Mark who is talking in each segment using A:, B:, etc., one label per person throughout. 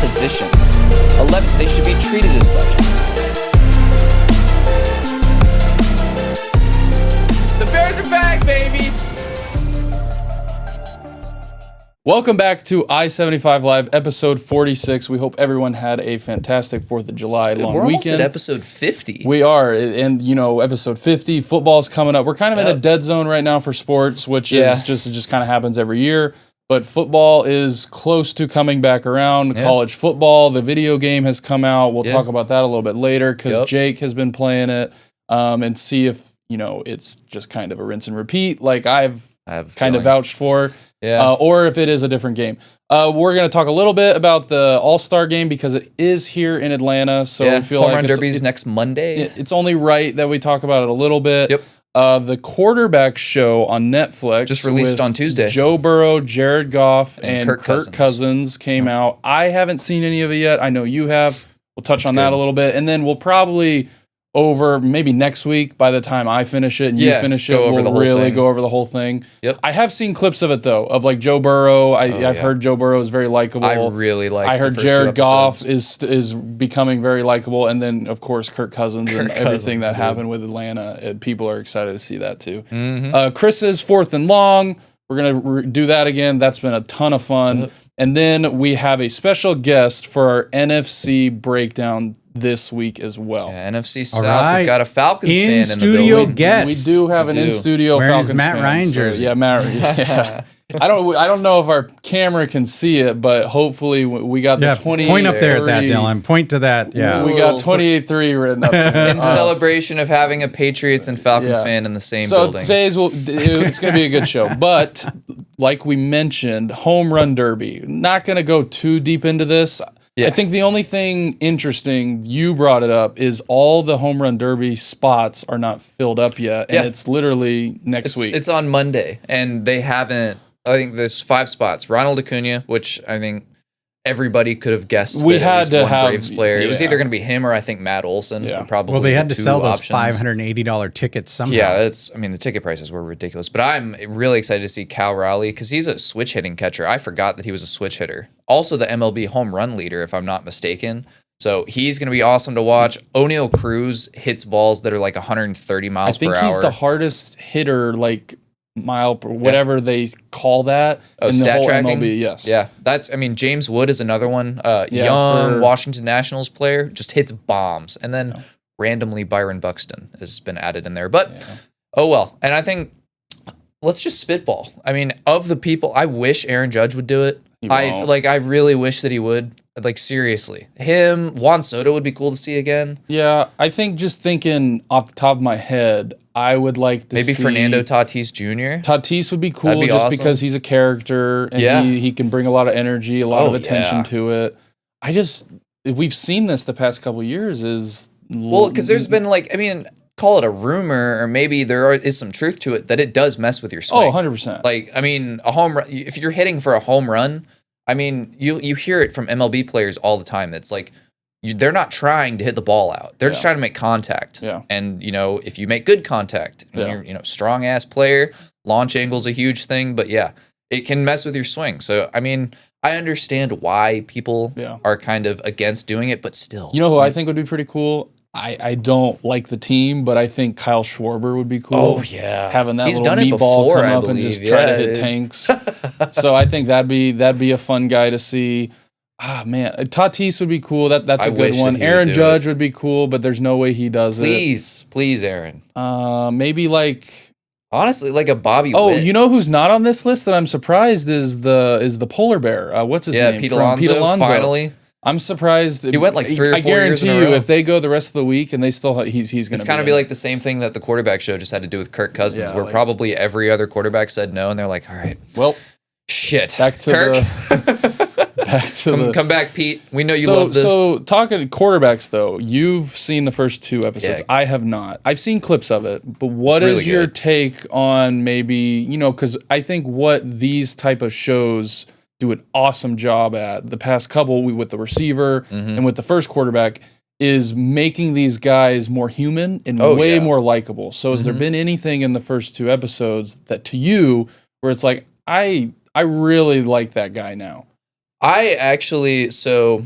A: positions. 11, they should be treated as such. The Bears are back, baby!
B: Welcome back to i75Live, episode 46. We hope everyone had a fantastic 4th of July long
A: We're almost
B: weekend.
A: at episode 50.
B: We are, and episode 50, football's coming up. We're kind of in a dead zone right now for sports, which is just kind of happens every year. But football is close to coming back around. College football, the video game has come out. We'll talk about that a little bit later because Jake has been playing it and see if, it's just kind of a rinse and repeat like I've kind of vouched for. Or if it is a different game. We're going to talk a little bit about the All-Star game because it is here in Atlanta. So we feel
A: Home
B: like
A: Run Derby's next Monday.
B: It's only right that we talk about it a little bit.
A: Yep.
B: The quarterback show on Netflix
A: just released on Tuesday.
B: Joe Burrow, Jared Goff, and
A: Kirk
B: Cousins came out. I haven't seen any of it yet. I know you have. We'll touch on that a little bit. And then we'll probably over maybe next week by the time I finish it and you finish it, we'll really go over the whole thing.
A: Yep.
B: I have seen clips of it though, of like Joe Burrow. I've heard Joe Burrow is very likable.
A: I really like.
B: I heard Jared Goff is becoming very likable, and then of course Kirk Cousins and everything that happened with Atlanta. And people are excited to see that too. Chris's 4th and long. We're gonna do that again. That's been a ton of fun. And then we have a special guest for our NFC breakdown this week as well.
A: NFC South. We've got a Falcons fan in the
C: in-studio
A: building.
C: guest.
B: We do have an in-studio Falcons fan.
C: Matt Ryan jersey.
B: Yeah, Matt. Yeah. I don't know if our camera can see it, but hopefully we got the 28.
C: Point up there at that, Dylan. Point to that. Yeah.
B: We got 28-3 written up there.
A: In celebration of having a Patriots and Falcons fan in the same building.
B: So it's going to be a good show. But like we mentioned, home run derby. Not going to go too deep into this. I think the only thing interesting, you brought it up, is all the home run derby spots are not filled up yet. And it's literally next week.
A: It's on Monday, and they haven't. I think there's 5 spots. Ronald Acuna, which I think everybody could have guessed.
B: We had to have
A: Braves player. It was either going to be him or I think Matt Olson.
B: Yeah.
A: Probably.
C: Well, they had to sell those
A: options.
C: $580 tickets somehow.
A: Yeah, the ticket prices were ridiculous. But I'm really excited to see Cal Raleigh because he's a switch hitting catcher. I forgot that he was a switch hitter. Also, the MLB home run leader, if I'm not mistaken. So he's going to be awesome to watch. O'Neal Cruz hits balls that are like 130 miles per hour.
B: I think he's the hardest hitter, like mile per whatever they call that in the whole
A: tracking?
B: MLB. Yes.
A: Yeah, James Wood is another one. Young Washington Nationals player, just hits bombs. And then randomly Byron Buxton has been added in there. But oh well. And I think let's just spitball. I mean, of the people, I wish Aaron Judge would do it. I really wish that he would. Like, seriously. Him, Juan Soto would be cool to see again.
B: Yeah, I think just thinking off the top of my head, I would like to see...
A: Maybe Fernando Tatis Jr.?
B: Tatis would be cool just awesome. Because he's a character and he can bring a lot of energy, a lot of attention to it. We've seen this the past couple of years
A: Well, because there's been call it a rumor, or maybe there is some truth to it, that it does mess with your swing.
B: Oh, 100%.
A: A home run, if you're hitting for a home run, you hear it from MLB players all the time. It's like, they're not trying to hit the ball out. They're just trying to make contact.
B: Yeah.
A: And, if you make good contact, and you're, strong-ass player, launch angle's a huge thing, but it can mess with your swing. So, I understand why people are kind of against doing it, but still.
B: You know who I think would be pretty cool? I don't like the team, but I think Kyle Schwarber would be cool.
A: Oh, yeah.
B: Having that
A: He's
B: little
A: done it
B: meatball
A: before,
B: come
A: I
B: up
A: believe.
B: and just try to hit tanks. So I think that'd be a fun guy to see. Ah, man. Tatis would be cool. That's a good one. Aaron Judge would be cool, but there's no way he does
A: it. Please, Aaron.
B: Maybe
A: honestly, like a Bobby
B: Witt.
A: Oh,
B: you know who's not on this list that I'm surprised is the polar bear. What's his name?
A: Yeah, Pete Alonso. Finally.
B: I'm surprised.
A: He went like 3 or 4 years in a row.
B: I guarantee you, if they go the rest of the week and they still, he's going to.
A: It's kind of be like the same thing that the quarterback show just had to do with Kirk Cousins, where probably every other quarterback said no, and they're like, all right,
B: well,
A: shit,
B: back to
A: Kirk. Come back, Pete. We know you love this. So
B: talking quarterbacks, though, you've seen the first 2 episodes. I have not. I've seen clips of it, but what is your take on maybe because I think what these type of shows do an awesome job at the past couple with the receiver and with the first quarterback is making these guys more human and way more likable. So has there been anything in the first 2 episodes that to you where it's like, I really like that guy now?
A: I actually, so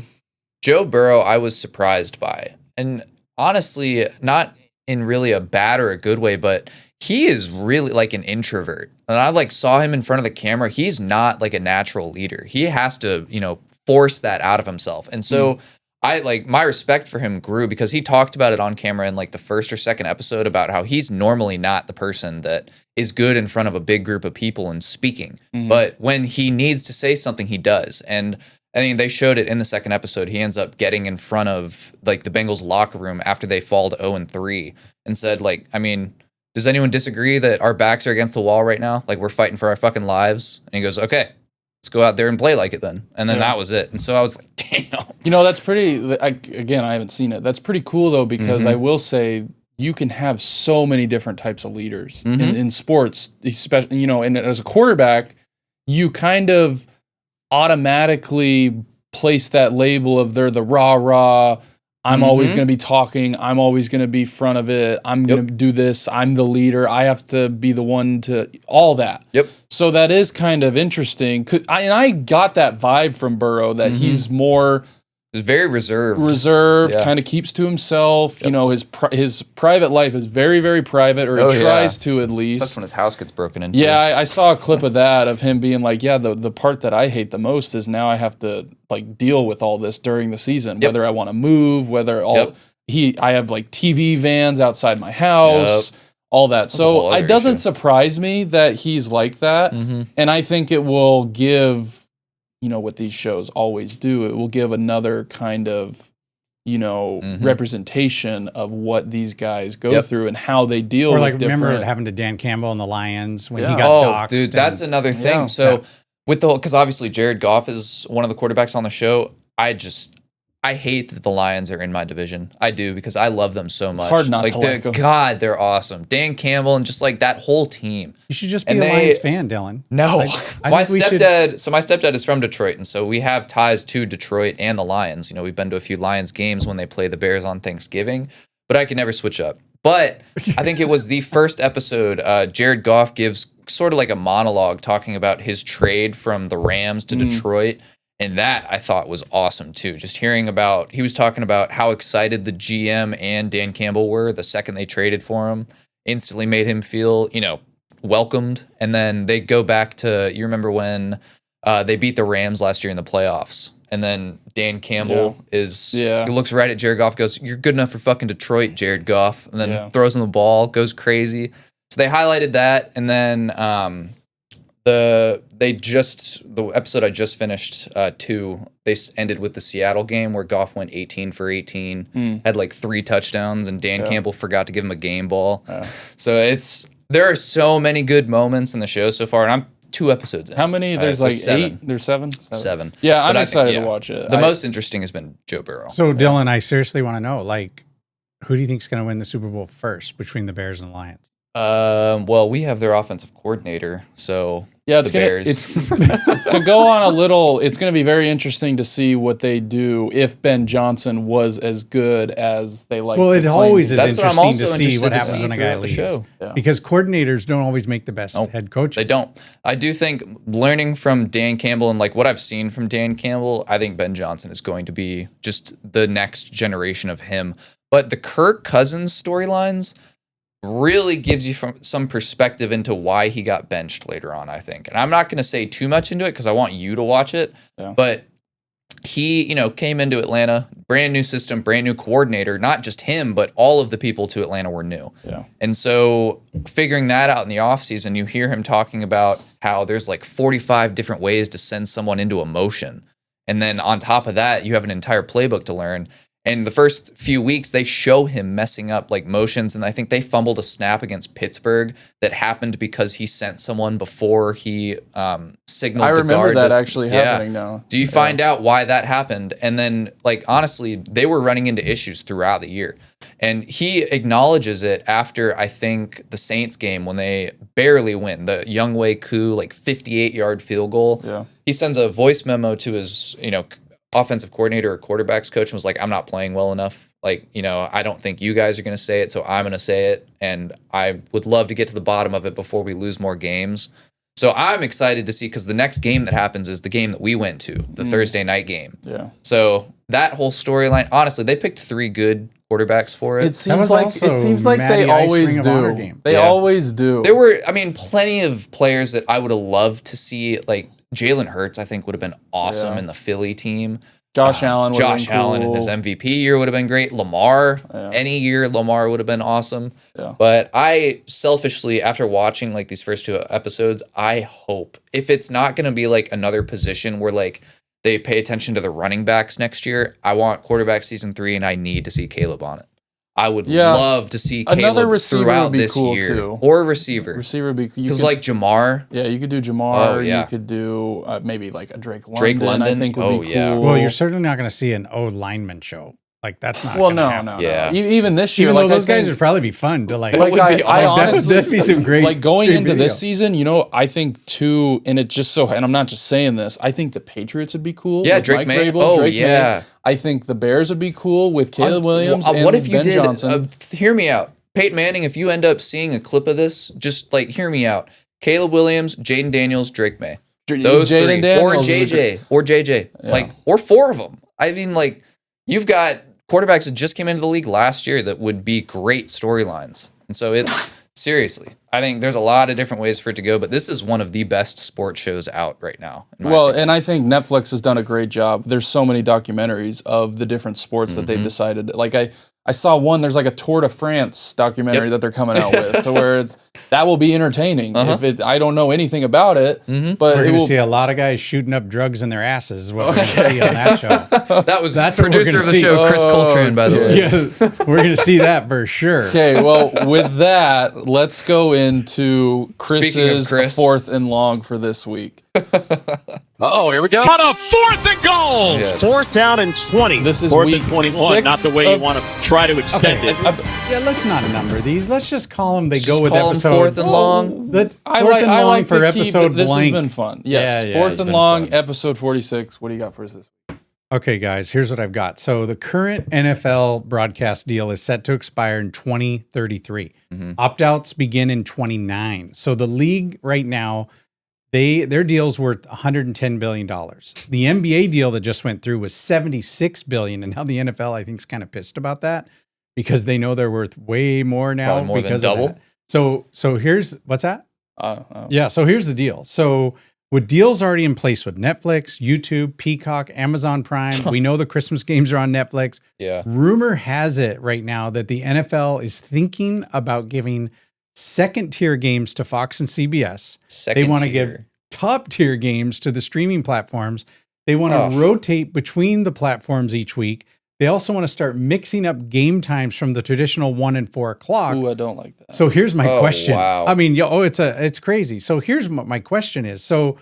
A: Joe Burrow, I was surprised by. And honestly, not in really a bad or a good way, but he is really like an introvert. And I like saw him in front of the camera. He's not like a natural leader. He has to, force that out of himself. And so I like my respect for him grew because he talked about it on camera in like the first or second episode about how he's normally not the person that is good in front of a big group of people and speaking. But when he needs to say something, he does. And I mean, they showed it in the second episode. He ends up getting in front of like the Bengals locker room after they fall to 0-3 and said, like, I mean, does anyone disagree that our backs are against the wall right now? Like, we're fighting for our fucking lives. And he goes, okay, let's go out there and play like it then. And then that was it. And so I was like, damn.
B: That's pretty, again, I haven't seen it. That's pretty cool though, because I will say you can have so many different types of leaders in sports, especially, and as a quarterback, you kind of automatically place that label of they're the rah-rah, I'm always going to be talking, I'm always going to be front of it, I'm going to do this, I'm the leader, I have to be the one to, all that. So that is kind of interesting. I got that vibe from Burrow that he's more...
A: He's very reserved.
B: Kind of keeps to himself. His private life is very, very private, or he tries to at least.
A: That's when his house gets broken into.
B: Yeah, I saw a clip of that of him being like, yeah, the part that I hate the most is now I have to like deal with all this during the season, whether I want to move, whether I have like TV vans outside my house, all that. So it doesn't surprise me that he's like that, and I think it will give. What these shows always do, it will give another kind of, representation of what these guys go through and how they deal with different...
C: remember what happened to Dan Campbell and the Lions when he got doxxed?
A: Dude, that's another thing. So with because obviously Jared Goff is one of the quarterbacks on the show, I hate that the Lions are in my division. I do, because I love them so much.
B: It's hard not to like them.
A: God, they're awesome. Dan Campbell and just like that whole team.
C: You should just be a Lions fan, Dylan.
A: No. My stepdad is from Detroit, and so we have ties to Detroit and the Lions. We've been to a few Lions games when they play the Bears on Thanksgiving, but I can never switch up. But I think it was the first episode, Jared Goff gives sort of like a monologue talking about his trade from the Rams to Detroit. And that I thought was awesome too. Just hearing about, he was talking about how excited the GM and Dan Campbell were the second they traded for him. Instantly made him feel, welcomed. And then they go back to, you remember when they beat the Rams last year in the playoffs. And then Dan Campbell looks right at Jared Goff, goes, "You're good enough for fucking Detroit, Jared Goff." And then throws him the ball, goes crazy. So they highlighted that. And then the episode I just finished, 2, they ended with the Seattle game where Goff went 18 for 18, had like 3 touchdowns, and Dan Campbell forgot to give him a game ball. So there are so many good moments in the show so far, and I'm 2 episodes in.
B: How many? There's like 7. 8? There's 7?
A: 7.
B: Yeah, I'm excited to watch it.
A: The most interesting has been Joe Burrow.
C: So Dylan, I seriously want to know, like, who do you think is going to win the Super Bowl first between the Bears and the Lions?
A: Well, we have their offensive coordinator, so
B: it's to go on a little. It's going to be very interesting to see what they do if Ben Johnson was as good as they like.
C: Well, it always is interesting to see what
A: happens
C: when a guy leaves, because coordinators don't always make the best head coaches.
A: They don't. I do think learning from Dan Campbell and like what I've seen from Dan Campbell, I think Ben Johnson is going to be just the next generation of him. But the Kirk Cousins storylines really gives you some perspective into why he got benched later on, I think. And I'm not going to say too much into it because I want you to watch it. But he, came into Atlanta, brand new system, brand new coordinator. Not just him, but all of the people to Atlanta were new. And so figuring that out in the offseason, you hear him talking about how there's like 45 different ways to send someone into a motion. And then on top of that, you have an entire playbook to learn. And the first few weeks, they show him messing up like motions, and I think they fumbled a snap against Pittsburgh that happened because he sent someone before he signaled.
B: I
A: the
B: remember
A: guard
B: that actually happening now.
A: Do you find out why that happened? And then, like, honestly, they were running into issues throughout the year. And he acknowledges it after, I think, the Saints game when they barely win. The Younghoe Koo, like, 58-yard field goal. He sends a voice memo to his, offensive coordinator or quarterbacks coach and was like, "I'm not playing well enough. Like, I don't think you guys are going to say it, so I'm going to say it. And I would love to get to the bottom of it before we lose more games." So I'm excited to see, because the next game that happens is the game that we went to, the Thursday night game.
B: Yeah.
A: So that whole storyline, honestly, they picked 3 good quarterbacks for it.
B: It seems like they always do. They always do.
A: There were, plenty of players that I would have loved to see. Like Jalen Hurts, I think would have been awesome in the Philly team.
B: Josh Allen
A: in his MVP year would have been great. Lamar, any year Lamar would have been awesome.
B: Yeah.
A: But I selfishly, after watching like these first 2 episodes, I hope, if it's not going to be like another position where like they pay attention to the running backs next year, I want quarterback season 3, and I need to see Caleb on it. I would love to see Caleb throughout this year. Too. Or a receiver.
B: Receiver would be cool.
A: Because like Jamar.
B: Yeah, you could do Jamar. You could do maybe like a Drake London. I think would be cool.
C: Well, you're certainly not going to see an O lineman show. Like that's not.
B: Well, no. Even this year,
C: even though those guys would probably be fun to like.
B: I honestly,
C: that'd be some great.
B: Like going into this season, I think too, and and I'm not just saying this. I think the Patriots would be cool.
A: Yeah, Drake May. Drake May.
B: I think the Bears would be cool with Caleb Williams. And
A: what if you
B: Ben
A: did?
B: Johnson.
A: Hear me out, Peyton Manning. If you end up seeing a clip of this, just like hear me out. Caleb Williams, Jaden Daniels, Drake May. Those 3, or JJ, or 4 of them. I mean, like you've got quarterbacks that just came into the league last year that would be great storylines. And so it's seriously, I think there's a lot of different ways for it to go, but this is one of the best sports shows out right now.
B: And I think Netflix has done a great job. There's so many documentaries of the different sports that they've decided. Like I saw one, there's like a Tour de France documentary that they're coming out with, to where that will be entertaining. I don't know anything about it, but
C: we're going to see a lot of guys shooting up drugs in their asses is what we're going to see on that show.
A: That's producer of the show, Chris Coltrane, by the way.
C: Yeah, we're going to see that for sure.
B: Okay, well, with that, let's go into Chris's 4th and long for this week.
D: Here we go.
E: On a 4th and goal.
D: Yes. 4th down and 20.
B: This is
D: 4th
B: week
D: and 21. Not the way you want to try to extend it.
C: Yeah, let's not number these. Let's just call them. They
A: just
C: go with
A: call
C: episode
A: 4th and long.
B: I like
C: for episode
B: this
C: blank.
B: has been fun. Yes, 4th and long, fun. Episode 46. What do you got for us this week?
C: Okay, guys, here's what I've got. So the current NFL broadcast deal is set to expire in 2033. Opt-outs begin in 29. So the league right now, their deal's worth $110 billion. The NBA deal that just went through was $76 billion, and now the NFL, I think, is kind of pissed about that because they know they're worth way more now.
A: Probably more
C: because
A: than double.
C: Of that. So here's what's that? Yeah. So here's the deal. So with deals already in place with Netflix, YouTube, Peacock, Amazon Prime, we know the Christmas games are on Netflix.
A: Yeah.
C: Rumor has it right now that the NFL is thinking about giving second tier games to Fox and CBS. They want to give top tier games to the streaming platforms. They want to rotate between the platforms each week. They also want to start mixing up game times from the traditional 1 and 4 o'clock.
B: Ooh, I don't like that.
C: So here's my question.
A: Wow.
C: I mean, it's crazy. So here's what my question is. So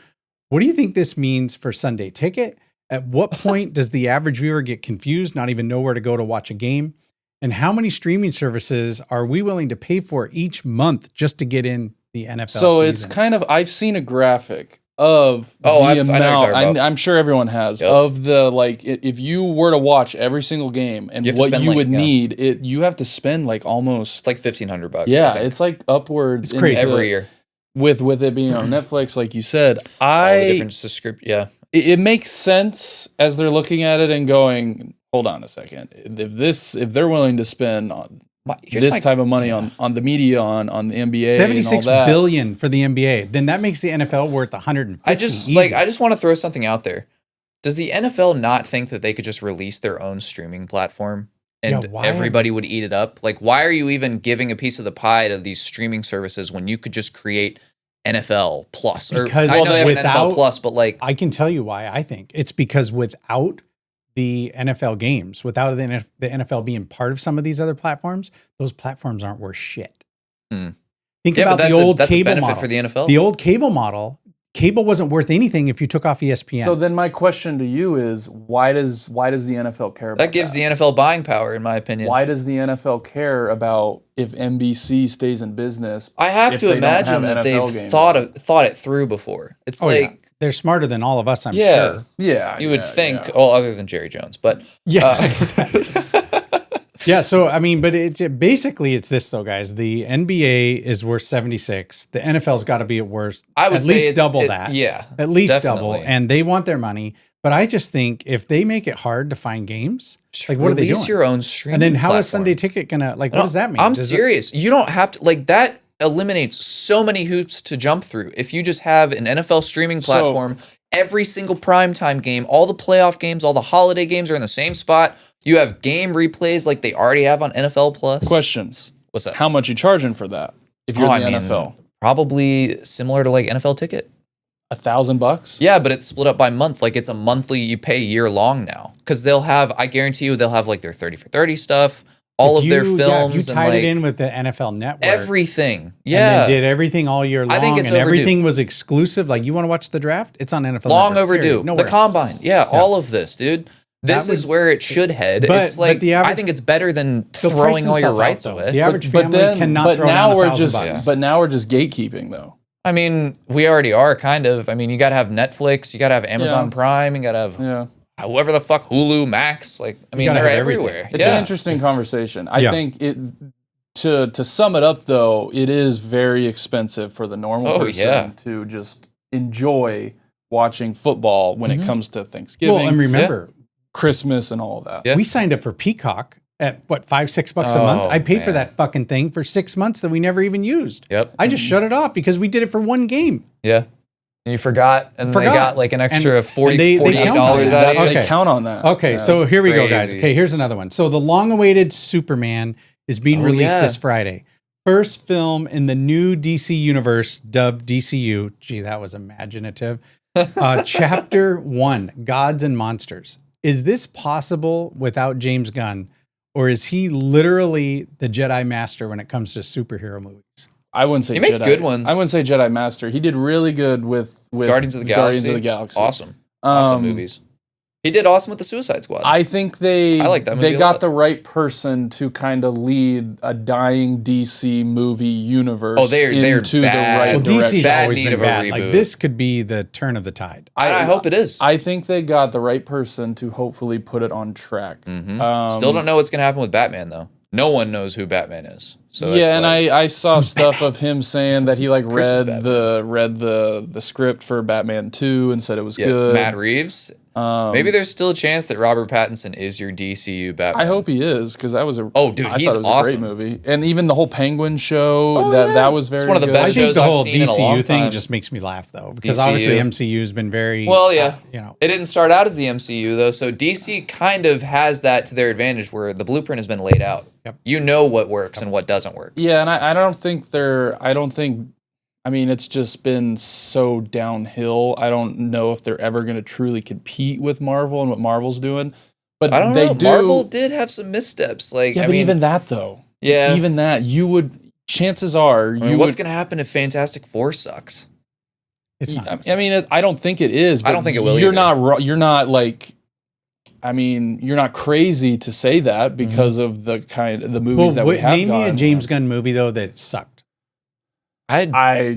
C: what do you think this means for Sunday Ticket? At what point does the average viewer get confused, not even know where to go to watch a game? And how many streaming services are we willing to pay for each month just to get in the NFL
B: So
C: season?
B: it's kind of, I've seen a graphic of the amount, I'm sure everyone has, of the, like, if you were to watch every single game and what you would need, you have to spend like almost...
A: It's like $1,500.
B: Yeah, it's like upwards.
C: It's crazy.
A: Every year.
B: With it being on Netflix, like you said.
A: All the different subscription,
B: It makes sense as they're looking at it and going, hold on a second. If they're willing to spend this type of money on the media, on the NBA,
C: $76 billion for the NBA, then that makes the NFL worth $150.
A: I just want to throw something out there. Does the NFL not think that they could just release their own streaming platform and everybody would eat it up? Like, why are you even giving a piece of the pie to these streaming services when you could just create NFL Plus?
C: Because
A: I know they have an NFL Plus, but like,
C: I can tell you why I think it's because without the NFL games, without the NFL being part of some of these other platforms, those platforms aren't worth shit. Think about the old cable model
A: for the NFL.
C: The old cable model, cable wasn't worth anything if you took off ESPN.
B: So then my question to you is, why does the NFL care about that?
A: That gives the NFL buying power, in my opinion.
B: Why does the NFL care about if NBC stays in business?
A: I have to imagine that they've thought it through before. It's
C: they're smarter than all of us, I'm sure.
B: Yeah.
A: You would think, other than Jerry Jones, but
C: Yeah, so I mean, but basically it's this though, guys. The NBA is worth 76. The NFL's got to be at worst.
A: I would
C: at
A: say
C: least double that.
A: Yeah,
C: at least
A: definitely.
C: double, and they want their money. But I just think if they make it hard to find games, like what are they doing?
A: Release your own streaming.
C: And then how
A: platform.
C: is Sunday Ticket gonna like? What does that mean?
A: I'm serious. You don't have to like that. Eliminates so many hoops to jump through. If you just have an NFL streaming platform, every single primetime game, all the playoff games, all the holiday games are in the same spot. You have game replays like they already have on NFL Plus.
B: Questions.
A: What's that?
B: How much you charging for that if you're in the NFL?
A: Probably similar to like NFL Ticket.
B: $1,000?
A: Yeah, but it's split up by month. Like it's a monthly, you pay year long now. Because they'll have, I guarantee you, they'll have like their 30 for 30 stuff. All of their films.
C: Yeah, if you tied
A: and
C: it in with the NFL Network.
A: Everything. Yeah.
C: And they did everything all year long.
A: I think it's
C: and
A: overdue.
C: everything was exclusive. Like you want to watch the draft? It's on NFL
A: Long
C: Network,
A: overdue.
C: Nowhere
A: The
C: else.
A: combine. Yeah, all of this, dude. This is where it should head.
C: But-
A: It's like,
C: but the average-
A: I think it's better than
C: They'll price
A: throwing all your
C: themselves out,
A: rights
C: though.
A: away.
C: The average family cannot throw down $1,000.
B: But now we're just gatekeeping though.
A: I mean, we already are kind of. I mean, you got to have Netflix, you got to have Amazon Prime, you got to have whoever the fuck, Hulu, Max. Like, I mean, they're everywhere.
B: It's an interesting conversation. I think it. To sum it up, though, it is very expensive for the normal person to just enjoy watching football when it comes to Thanksgiving.
C: Well, and remember,
B: Christmas and all of that.
A: Yeah.
C: we signed up for Peacock at what, $5-6 a month? I paid for that fucking thing for 6 months that we never even used.
A: Yep.
C: I just shut it off because we did it for one game.
A: Yeah. And you forgot, and they got like an extra $48
C: count
A: out
C: on
A: of
C: that.
A: you.
C: Okay.
B: They count on that.
C: Okay, so here we go, guys.
A: crazy.
C: Okay, here's another one. So the long-awaited Superman is being released this Friday. First film in the new DC universe, dubbed DCU. Gee, that was imaginative. Chapter 1, Gods and Monsters. Is this possible without James Gunn? Or is he literally the Jedi Master when it comes to superhero movies?
B: I wouldn't say
A: He makes good ones.
B: I wouldn't say Jedi Master. He did really good with
A: Guardians of the Galaxy. Awesome. Awesome movies. He did awesome with the Suicide Squad.
B: I think I
A: like that movie
B: they
A: a
B: got
A: lot.
B: the right person to kind of lead a dying DC movie universe
A: they're
B: into
A: bad.
B: the right
C: Well,
B: direction.
C: DC's
A: Bad
C: always
A: need
C: been
A: of a
C: bad.
A: reboot.
C: Like this could be the turn of the tide.
A: I hope it is.
B: I think they got the right person to hopefully put it on track.
A: Still don't know what's going to happen with Batman, though. No one knows who Batman is. So
B: Yeah,
A: it's
B: and
A: like,
B: I saw stuff of him saying that he like
A: Chris is
B: read the script for Batman 2 and said it was good.
A: Matt Reeves. Maybe there's still a chance that Robert Pattinson is your DCU Batman.
B: I hope he is because that was a
A: Oh, dude,
B: I
A: he's
B: thought it was
A: awesome.
B: a great movie, and even the whole Penguin show that was very.
A: It's one of the
B: good.
A: best
C: I think
A: shows
C: the
A: I've
C: whole
A: seen in a long
C: DCU thing
A: time.
C: just makes me laugh though, because
A: DCU.
C: obviously MCU's been very
A: Well, yeah.
C: you know.
A: It didn't start out as the MCU, though, so DC kind of has that to their advantage where the blueprint has been laid out.
C: Yep.
A: You know what works and what doesn't work.
B: Yeah, and I don't think I mean, it's just been so downhill. I don't know if they're ever going to truly compete with Marvel and what Marvel's doing. But
A: I don't
B: they
A: know.
B: do.
A: Marvel did have some missteps. Like,
B: Yeah,
A: I
B: but
A: mean,
B: even that though.
A: Yeah.
B: Even that, you would. Chances are,
A: I mean, what's going to happen if Fantastic Four sucks?
C: It's not.
B: I mean, I don't think it is. But
A: I don't think it will
B: You're
A: either.
B: You're not like. I mean, you're not crazy to say that because of the movies that we have.
C: Name me a
B: gotten.
C: James Gunn movie though that sucked.
B: I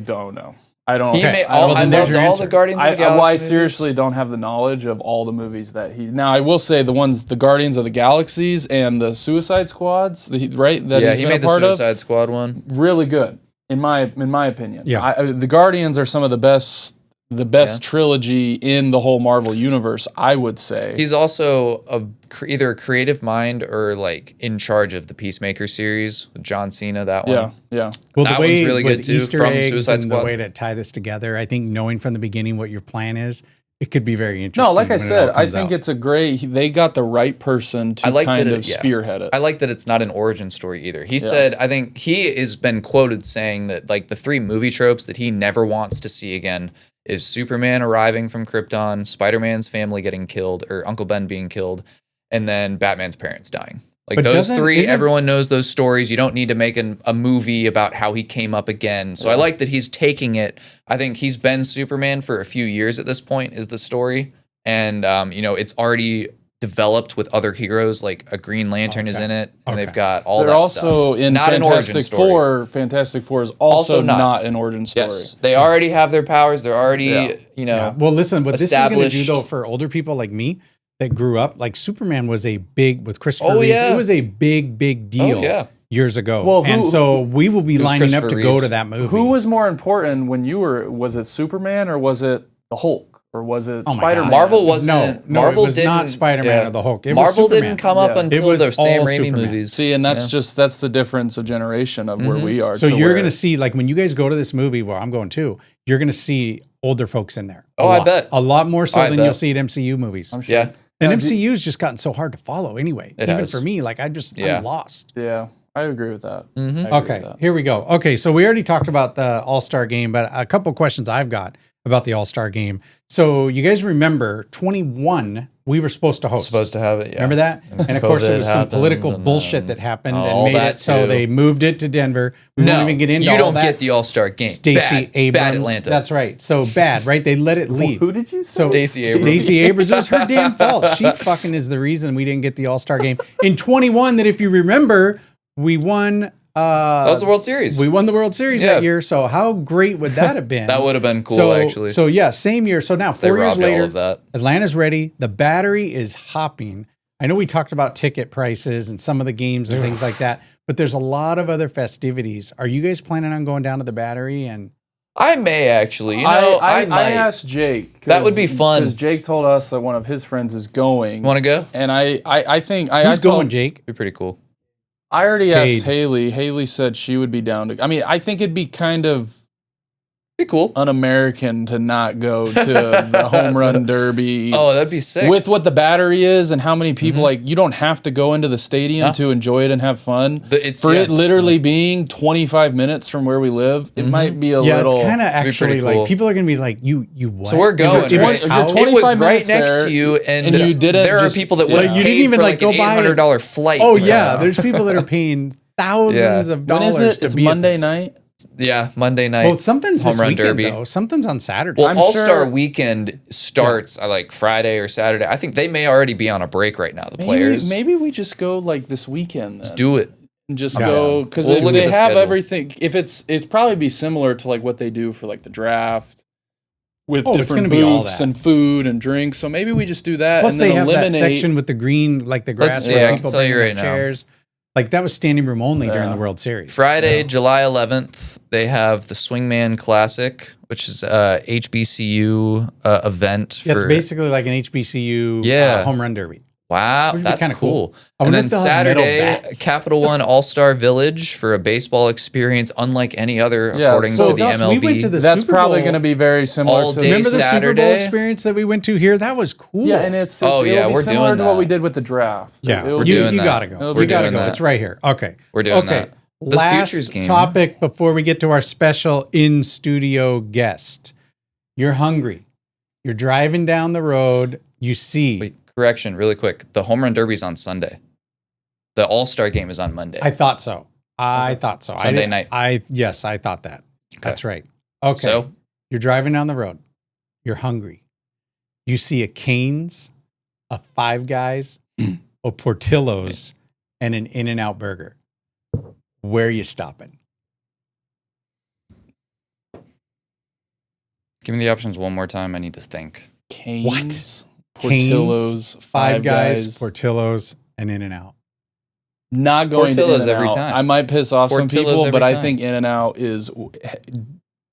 B: don't know. I don't.
A: He
C: Okay,
A: made
C: well,
A: all, I
C: then there's
A: loved
C: your
A: all
C: answer.
A: the Guardians of the Galaxy
B: I
A: movies.
B: seriously don't have the knowledge of all the movies that he. Now I will say the Guardians of the Galaxies and the Suicide Squads, right? That
A: Yeah,
B: he's
A: he
B: been
A: made
B: a
A: the
B: part
A: Suicide Squad one.
B: of. Really good in my opinion.
C: Yeah.
B: The Guardians are some of the best trilogy in the whole Marvel universe. I would say.
A: He's also either a creative mind or like in charge of the Peacemaker series with John Cena. That one.
B: Yeah.
C: Well,
A: That
C: the way
A: one's really
C: with
A: good, too,
C: Easter
A: from
C: eggs
A: Suicide
C: and
A: Squad.
C: the way to tie this together, I think knowing from the beginning what your plan is, it could be very interesting.
B: No, like I
C: when it
B: said,
C: all
B: I
C: comes
B: think
C: out.
B: it's a great. They got the right person to kind of spearhead it.
A: I like that it's not an origin story either. He said, I think he has been quoted saying that like the 3 movie tropes that he never wants to see again is Superman arriving from Krypton, Spider-Man's family getting killed, or Uncle Ben being killed, and then Batman's parents dying. Like
C: But
A: those 3,
C: isn't-
A: everyone knows those stories. You don't need to make a movie about how he came up again. So I like that he's taking it. I think he's been Superman for a few years at this point is the story. And, it's already developed with other heroes, like a Green Lantern is in it, and they've got all
B: They're
A: that
B: also
A: stuff.
B: in
A: Not an origin
B: Fantastic
A: story.
B: Four. Fantastic Four is also not an origin story.
A: Yes, they already have their powers. They're already,
C: Well, listen, what this is going to do
A: established.
C: though for older people like me, that grew up, like Superman was a big with Christopher Reeves.
A: Yeah.
C: It was a big deal years ago.
B: Well,
C: and so we will be lining up to go
A: Reeves.
C: to that movie.
B: Who was more important when you were? Was it Superman or was it the Hulk or was it Spider-Man?
A: Marvel wasn't.
C: No,
A: Marvel
C: it was
A: didn't,
C: not Spider-Man or the Hulk. It
A: Marvel
C: was Superman.
A: didn't come up until
C: It was
A: the Sam
C: all
A: Raimi
C: Superman.
A: movies.
B: See, and that's that's the difference of generation of where we are.
C: So you're going to see, like, when you guys go to this movie, well, I'm going too, you're going to see older folks in there.
A: Oh, I bet.
C: A lot more so than
A: bet.
C: you'll see at MCU movies.
B: I'm sure.
A: Yeah.
C: And MCU's just gotten so hard to follow anyway.
A: It
C: Even
A: has.
C: for me, like, I'm lost.
B: Yeah, I agree with that. I agree with
C: Okay,
B: that.
C: here we go. Okay, so we already talked about the All-Star game, but a couple questions I've got about the All-Star game. So you guys remember 21, we were supposed to host.
A: Supposed to have it, yeah.
C: Remember that? And of course, there was some
A: happened,
C: political
A: and
C: bullshit that happened
A: all
C: and made
A: that
C: it so
A: too.
C: they moved it to Denver. We won't even get into
A: you
C: all
A: don't
C: that.
A: get the All-Star game.
C: Stacey Abrams.
A: Bad Atlanta.
C: That's right. So bad, right? They let it leave.
B: Who did you say?
C: So
A: Stacey Abrams.
C: Stacey Abrams. It was her damn fault. She fucking is the reason we didn't get the All-Star game. In 21, that if you remember, we won.
A: That was the World Series.
C: We won the World Series
A: Yeah.
C: that year. So how great would that have been?
A: That would have been cool,
C: so,
A: actually.
C: So yeah, same year. So now
A: They
C: 4 years
A: robbed all
C: later,
A: of that.
C: Atlanta's ready. The Battery is hopping. I know we talked about ticket prices and some of the games and things like that, but there's a lot of other festivities. Are you guys planning on going down to the Battery? And
A: I may actually. You know, I might.
B: I asked Jake.
A: That would be fun.
B: Because Jake told us that one of his friends is going.
A: Want to go?
B: And I think
C: who's going, Jake?
A: Be pretty cool.
B: I already
C: Cade.
B: asked Haley. Haley said she would be down to. I mean, I think it'd be kind of
A: Be cool.
B: un-American to not go to the home run derby.
A: Oh, that'd be sick.
B: With what the Battery is and how many people, like, you don't have to go into the stadium to enjoy it and have fun. It literally being 25 minutes from where we live, it might be a little.
C: It's kind of actually
A: cool.
C: like people are gonna be like, you what?
A: So we're going.
C: It was
A: Right?
C: out?
B: You're
A: It was
B: 25
A: right
B: minutes
A: next
B: there,
A: to you, and
B: you didn't
A: there
B: just-
A: are people that
B: yeah.
A: would
C: Like, you
A: pay
C: didn't even
A: for
C: like
A: like
C: go
A: an
C: buy
A: $800 flight.
C: Oh
A: to
C: yeah,
A: go.
C: there's people that are paying thousands of
B: When
C: dollars
B: is it?
C: to
B: It's
C: be at
B: Monday
C: this.
B: night.
A: Yeah, Monday night.
C: Well, something's
A: home
C: this
A: run
C: weekend
A: derby.
C: though. Something's on Saturday.
A: Well,
B: I'm
A: All-Star
B: sure-
A: Weekend starts like Friday or Saturday. I think they may already be on a break right now. The players.
B: Maybe we just go like this weekend. Then.
A: Do it.
B: And just
C: Yeah.
B: go because
A: We'll
B: if
A: look
B: they
A: at the
B: have
A: schedule.
B: everything. If it'd probably be similar to like what they do for like the draft with
C: it's
B: different
C: gonna be all
B: booths
C: that.
B: and food and drinks. So maybe we just do that
C: Plus,
B: and then
C: they have
B: eliminate.
C: that section with the green, like the grass.
A: see,
C: where
A: I can
C: people
A: tell you
C: bring
A: right
C: their
A: now.
C: chairs. Like that was standing room only during
B: Yeah.
C: the World Series.
A: Friday, July 11th, they have the Swingman Classic, which is a HBCU event.
C: Yeah, it's
A: for,
C: basically like an HBCU home run derby.
A: Wow,
C: Which would be
A: that's
C: kinda
A: cool.
C: cool. I
A: And
C: wonder
A: then
C: if they'll have metal
A: Saturday,
C: bats.
A: Capital One All-Star Village for a baseball experience unlike any other,
B: Yeah,
A: according
B: so
A: to the
C: Gus,
A: MLB.
C: we went to the
B: That's
C: Super
B: probably
C: Bowl.
B: going to be very similar
A: All
B: to
A: day
C: Remember the Super Bowl
A: Saturday?
C: experience that we went to here? That was cool.
B: Yeah, and it's
A: Oh,
B: it'll
A: yeah,
B: be
A: we're
B: similar
A: doing
B: to what we
A: that.
B: did with the draft.
C: yeah.
B: It'll
C: You,
B: be-
A: doing
C: you
A: that.
C: gotta go.
B: It'll
C: We
B: be
C: gotta
A: doing
C: go.
A: that.
C: It's right here. Okay.
A: We're doing
C: Okay.
A: that. The
C: Last
A: Futures game.
C: topic before we get to our special in studio guest. You're hungry. You're driving down the road. You see.
A: Wait, correction, really quick. The Home Run Derby's on Sunday. The All-Star game is on Monday.
C: I thought so. I thought so.
A: Sunday night.
C: Yes, I thought that. That's right. Okay.
A: So,
C: You're driving down the road. You're hungry. You see a Cane's, a Five Guys, a Portillo's, and an In-N-Out burger. Where are you stopping?
A: give me the options one more time. I need to think.
B: Canes,
C: Cane's,
B: Portillo's,
C: Five Guys, Portillo's, and In-N-Out.
B: Not
A: It's
B: going
A: Portillo's
B: to
A: every
B: In-N-Out.
A: time.
B: I might piss off some
A: Portillo's
B: people,
A: every
B: but I
A: time.
B: think In-N-Out is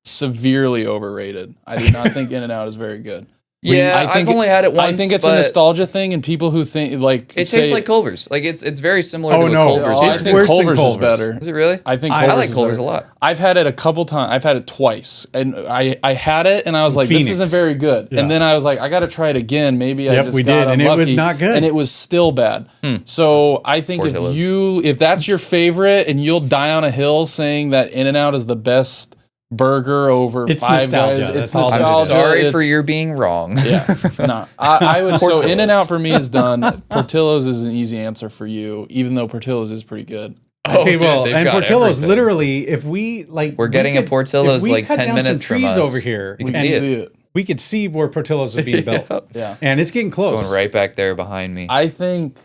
B: severely overrated. I do not think In-N-Out is very good.
A: Yeah, I've only had it once.
B: I think it's a
A: but
B: nostalgia thing, and people who think like
A: It tastes like Culver's. Like it's very similar
C: Oh,
A: to
C: no.
A: a Culver's.
B: Oh, I
C: It's
B: think
C: worse than
B: Culver's is
C: Culver's.
B: better.
A: Is it really?
B: I think
C: I
A: I
B: Culver's
A: like
B: is
A: Culver's
B: better.
A: a lot.
B: I've had it a couple times. I've had it twice, and I had it, and I was like,
C: Phoenix.
B: "This isn't very good."
C: Yeah.
B: And then I was like, "I got to try it again. Maybe I
C: Yep,
B: just
C: we
B: got
C: did, and it was
B: unlucky."
C: not good.
B: and it was still bad. So I think
A: Portillo's.
B: if that's your favorite, and you'll die on a hill saying that In-N-Out is the best burger over
C: It's
B: Five
C: nostalgia.
B: Guys,
C: That's
B: it's
C: all it is.
A: I'm
B: nostalgia.
A: sorry for
B: It's-
A: your being wrong.
B: Yeah, no, I would. So
A: Portillo's.
B: In-N-Out for me is done. Portillo's is an easy answer for you, even though Portillo's is pretty good.
A: Oh,
C: Okay,
A: dude,
C: well,
A: they've
C: and
A: got
C: Portillo's
A: everything.
C: literally, if we like,
A: We're getting a Portillo's,
C: if we
A: like,
C: cut
A: 10
C: down
A: minutes
C: some
A: from
C: trees
A: us.
C: over here.
A: You can
C: and
A: see it.
B: See it.
C: We could see where Portillo's is being built.
B: Yeah.
C: And it's getting close.
A: Going right back there behind me.
B: I think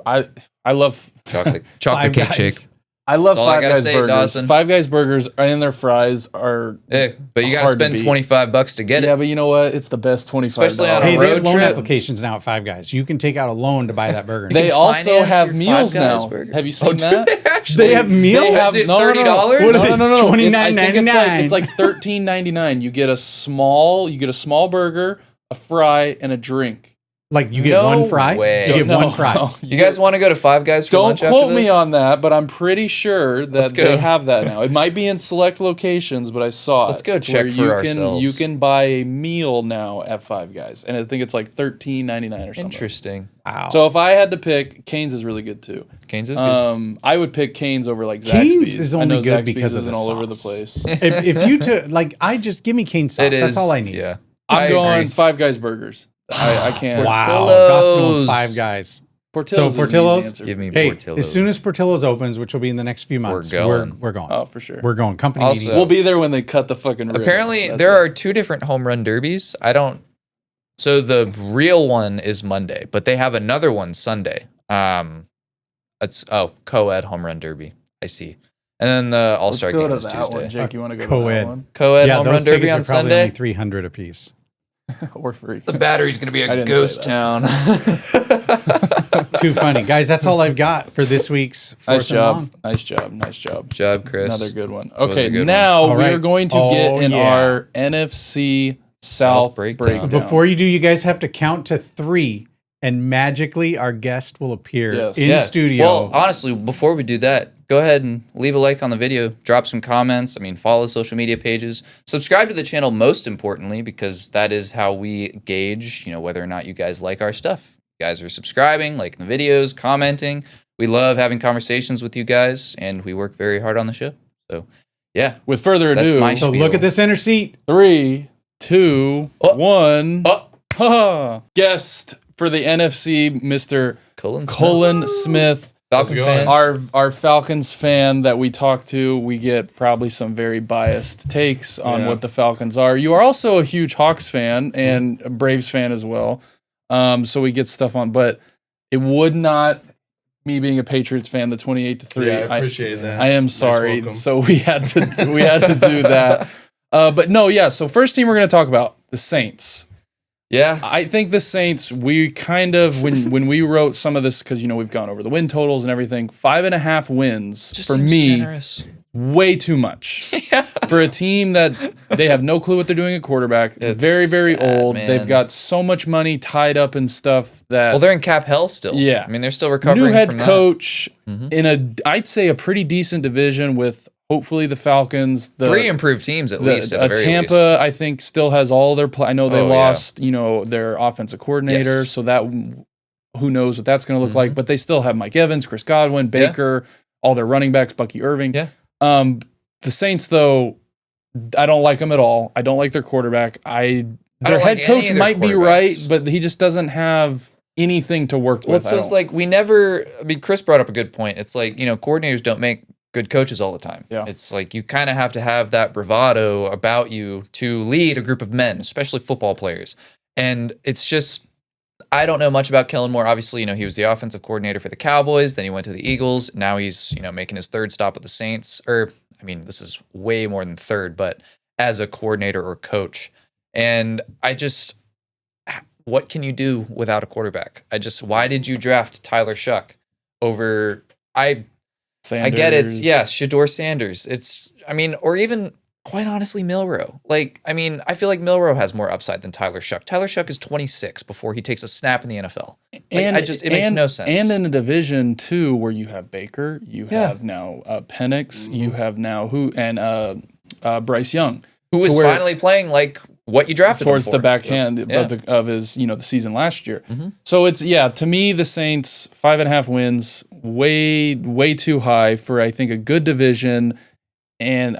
B: I love
A: Chocolate
C: Five
A: cake
C: Guys.
A: shake.
B: I love
A: That's all I
B: Five
A: gotta
B: Guys
A: say,
B: burgers.
A: Dawson.
B: Five Guys burgers and their fries are
A: but you got to
B: hard to
A: spend
B: beat.
A: $25 to get it.
B: Yeah, but you know what? It's the best $25.
A: Especially on a
C: Hey, they have
A: road
C: loan
A: trip.
C: applications now at Five Guys. You can take out a loan to buy that burger.
B: They
A: can
B: also
A: finance
B: have
A: your
B: meals
A: Five Guys
B: now.
A: burger.
B: Have you seen that?
C: They have meals?
B: They have
A: Is it
B: no, no, no, no.
A: $30?
C: What is it?
B: No.
C: $29.99.
B: It's like $13.99. You get a small burger, a fry, and a drink.
C: Like you get
A: No
C: one fry?
A: way.
C: You get
B: No,
C: one fry.
B: no.
A: You guys want to go to Five Guys for
B: Don't
A: lunch after
B: quote
A: this?
B: me on that, but I'm pretty sure that
A: go.
B: they have that now. It might be in select locations, but I saw it.
A: Let's go check
B: where
A: for ourselves.
B: You can buy a meal now at Five Guys, and I think it's like $13.99 or something.
A: Interesting.
C: Wow.
B: So if I had to pick, Cane's is really good too.
A: Cane's is good.
B: I would pick Cane's over like
C: Cane's
B: Zaxby's.
C: is
B: I
C: only
B: know
C: good
B: Zaxby's
C: because of
B: isn't
C: the
B: all over the
C: sauce.
B: place.
C: if you took, just give me cane sauce.
A: It is.
C: That's all I need.
A: Yeah.
B: I'm going
A: agree.
B: Five Guys burgers. I can't.
C: Wow.
A: Portillo's.
C: Dawson went Five Guys.
B: Portillo's.
C: So
B: is an easy
C: Portillo's?
B: answer
A: Give
B: for
A: me
C: Hey,
A: Portillo's.
C: as soon as Portillo's opens, which will be in the next few months,
A: going.
C: We're going.
B: Oh, for sure.
C: We're going. Company
A: Also-
C: meeting.
B: We'll be there when they cut the fucking ribbon.
A: Apparently,
B: That's
A: there
B: it.
A: are 2 different home run derbies. So the real one is Monday, but they have another one Sunday. Co-ed home run derby. I see. And then the All-Star
B: Let's go
A: game
B: to
A: is
B: that
A: Tuesday.
B: one. Jake, you want to go to
C: Co-ed.
B: that one?
A: Co-ed
C: Yeah,
A: home run
C: those
A: derby
C: tickets
A: on
C: are probably
A: Sunday.
C: only $300 a piece.
B: Or free.
A: The Battery's going to be
B: I
A: a
B: didn't
A: ghost
B: say
A: town.
C: Too funny. Guys, that's all I've got for this week's
B: Nice
C: Fourth and Long.
B: job. Nice job. Nice job.
A: Job, Chris.
B: Another good one.
A: was
B: Okay,
A: a good one.
B: now
C: All
B: we
C: right.
B: are going to
C: Oh,
B: get in
C: yeah.
B: our NFC South breakdown.
C: Before you do, you guys have to count to 3, and magically our guest will appear
B: Yes.
C: in studio.
A: Well, honestly, before we do that, go ahead and leave a like on the video, drop some comments. Follow social media pages, subscribe to the channel most importantly, because that is how we gauge, whether or not you guys like our stuff. You guys are subscribing, liking the videos, commenting. We love having conversations with you guys, and we work very hard on the show. So, yeah.
B: With further
A: So that's
B: ado,
A: my
C: so
A: spiel.
C: look at this center seat.
B: 3, 2,
A: Oh.
B: 1.
A: Oh,
B: Guest for the NFC, Mr.
A: Cullen
B: Smith.
A: Falcons fan.
B: Our Falcons fan that we talk to, we get probably some very biased takes on what the Falcons are. You are also a huge Hawks fan and a Braves fan as well. So we get stuff on, but it would not, me being a Patriots fan, the 28-3.
F: Yeah, I appreciate that.
B: I am
F: Nice
B: sorry.
F: welcome.
B: So we had to do that. But no, yeah. So first team we're going to talk about, the Saints.
A: Yeah.
B: I think the Saints, we kind of, when we wrote some of this, because, we've gone over the win totals and everything, 5.5 wins
A: Just
B: for
A: seems
B: me,
A: generous.
B: way too much. For a team that they have no clue what they're doing at quarterback,
A: It's
B: very, very
A: bad,
B: old.
A: man.
B: They've got so much money tied up in stuff that.
A: Well, they're in cap hell still.
B: Yeah.
A: They're still recovering
B: new head
A: from that.
B: coach in I'd say a pretty decent division with hopefully the Falcons.
A: 3 improved teams at least. At the very
B: Tampa,
A: least.
B: I think, still has all their. I know they
A: Oh, yeah.
B: lost, their offensive coordinator,
A: Yes.
B: so that who knows what that's going to look like. But they still have Mike Evans, Chris Godwin, Baker, all their running backs, Bucky Irving.
A: Yeah.
B: The Saints, though, I don't like them at all. I don't like their quarterback. Their
A: don't
B: head
A: like any
B: coach
A: of their
B: might be right,
A: quarterbacks.
B: but he just doesn't have anything to work
A: Well,
B: with.
A: so it's like we never. Chris brought up a good point. It's like coordinators don't make good coaches all the time.
B: Yeah.
A: It's like you kind of have to have that bravado about you to lead a group of men, especially football players. And it's just, I don't know much about Kellen Moore. Obviously, he was the offensive coordinator for the Cowboys. Then he went to the Eagles. Now he's making his 3rd stop at the Saints. This is way more than 3rd, but as a coordinator or coach. And what can you do without a quarterback? Why did you draft Tyler Shuck over, I get it. Shador Sanders. Or even, quite honestly, Milroe. I feel like Milroe has more upside than Tyler Shuck. Tyler Shuck is 26 before he takes a snap in the NFL. It makes no sense.
B: And in a division, too, where you have Baker, you have now Penix, you have now Bryce Young.
A: Who is finally playing like what you drafted
B: towards
A: him for.
B: the backhand of his, the season last year. So it's, to me, the Saints, 5.5 wins, way too high for, I think, a good division. And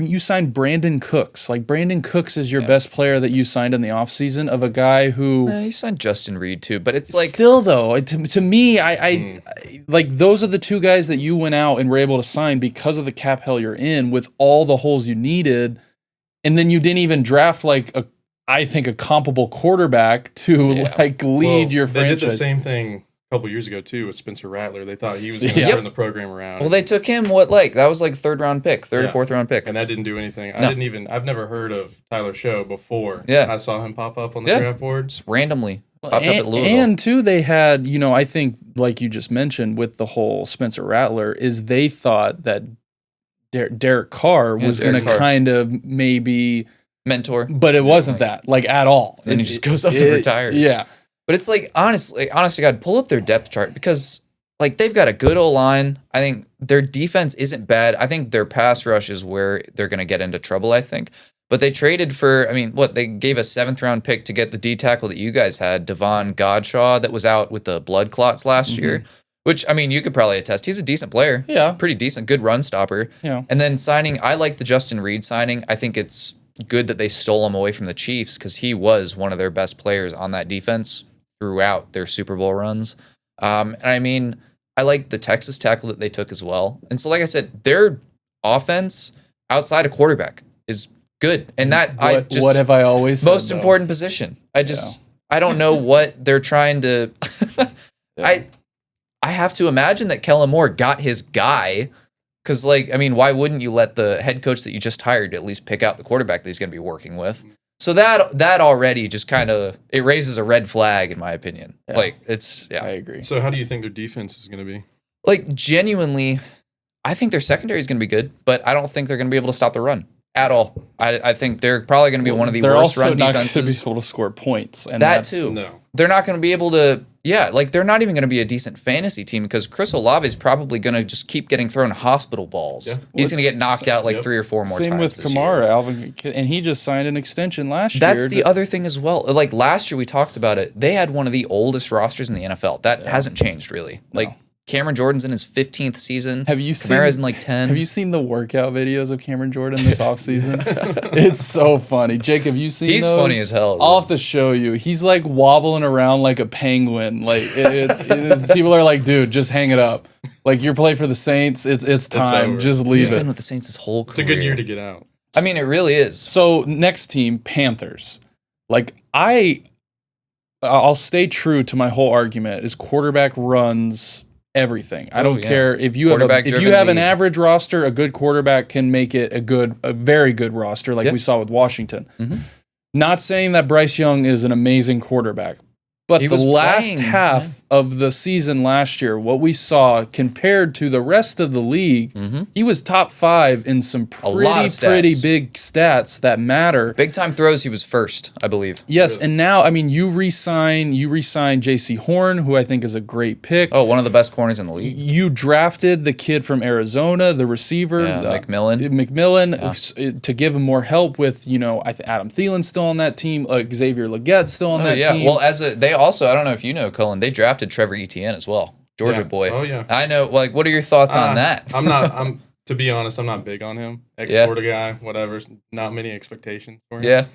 B: you signed Brandon Cooks. Brandon Cooks is your best player that you signed in the offseason of a guy who.
A: You signed Justin Reed too, but it's like.
B: Still, though, to me, I those are the 2 guys that you went out and were able to sign because of the cap hell you're in with all the holes you needed. And then you didn't even draft I think a comparable quarterback to lead your franchise.
F: They did the same thing couple years ago too with Spencer Rattler. They thought he was going to turn the program around.
A: Well, they took him that was like third or fourth round pick.
F: And that didn't do anything. I've never heard of Tyler Show before.
A: Yeah.
F: I saw him pop up on the draft board.
A: Just randomly popped up at Louisville.
B: And too, they had, I think like you just mentioned with the whole Spencer Rattler is they thought that Derek Carr was going to kind of maybe
A: mentor,
B: but it wasn't that like at all.
A: Then he just goes up and retires.
B: Yeah.
A: But it's like, honest to God, pull up their depth chart because, like, they've got a good O-line. I think their defense isn't bad. I think their pass rush is where they're going to get into trouble, I think. But they traded for, they gave a 7th-round pick to get the D-tackle that you guys had, Devon Godshaw, that was out with the blood clots last year, which, you could probably attest. He's a decent player.
B: Yeah.
A: Pretty decent, good run stopper.
B: Yeah.
A: And then I like the Justin Reed signing. I think it's good that they stole him away from the Chiefs because he was one of their best players on that defense throughout their Super Bowl runs. And I like the Texas tackle that they took as well. And so, like I said, their offense outside of quarterback is good. And
B: what have I always said,
A: most important position. I don't know what they're trying to. I have to imagine that Kellen Moore got his guy. Because, why wouldn't you let the head coach that you just hired at least pick out the quarterback that he's going to be working with? So that already just kind of, it raises a red flag in my opinion.
B: Yeah.
A: I
B: agree.
F: So how do you think their defense is going to be?
A: Genuinely, I think their secondary is going to be good, but I don't think they're going to be able to stop the run at all. I think they're probably going to be one of the worst run defenses.
B: They're also not going to be able to score points. And
A: that too. No. They're not going to be able to, they're not even going to be a decent fantasy team because Chris Olave is probably going to just keep getting thrown hospital balls. Yeah. He's going to get knocked out 3 or 4 more times.
B: Same with Kamara, Alvin, and he just signed an extension last year.
A: That's the other thing as well. Last year we talked about it. They had one of the oldest rosters in the NFL. That hasn't changed really. No. Cameron Jordan's in his 15th season. Kamara's in 10.
B: Have you seen the workout videos of Cameron Jordan this offseason? It's so funny. Jake, have you seen those?
A: He's funny as hell.
B: I'll have to show you. He's wobbling around like a penguin. People are like, dude, just hang it up. You're playing for the Saints. It's time. Just leave it.
A: He's been with the Saints his whole career.
F: It's a good year to get out.
A: It really is.
B: So next team, Panthers. I'll stay true to my whole argument is quarterback runs everything. I don't care if you have an average roster, a good quarterback can make it a very good roster we saw with Washington. Mm-hmm. Not saying that Bryce Young is an amazing quarterback, but the last half of the season last year, what we saw compared to the rest of the league, he was top 5 in some pretty big stats that matter.
A: Big time throws, he was first, I believe.
B: Yes, and now you re-sign J.C. Horn, who I think is a great pick.
A: Oh, one of the best corners in the league.
B: You drafted the kid from Arizona, the receiver, McMillan, to give him more help with Adam Thielen's still on that team, Xavier Legette's still on that team.
A: Well, they also, I don't know if you know, Cullen, they drafted Trevor Etienne as well. Georgia boy.
F: Oh, yeah.
A: I know. What are your thoughts on that?
F: To be honest, I'm not big on him. Ex-Florida guy, whatever. Not many expectations for him.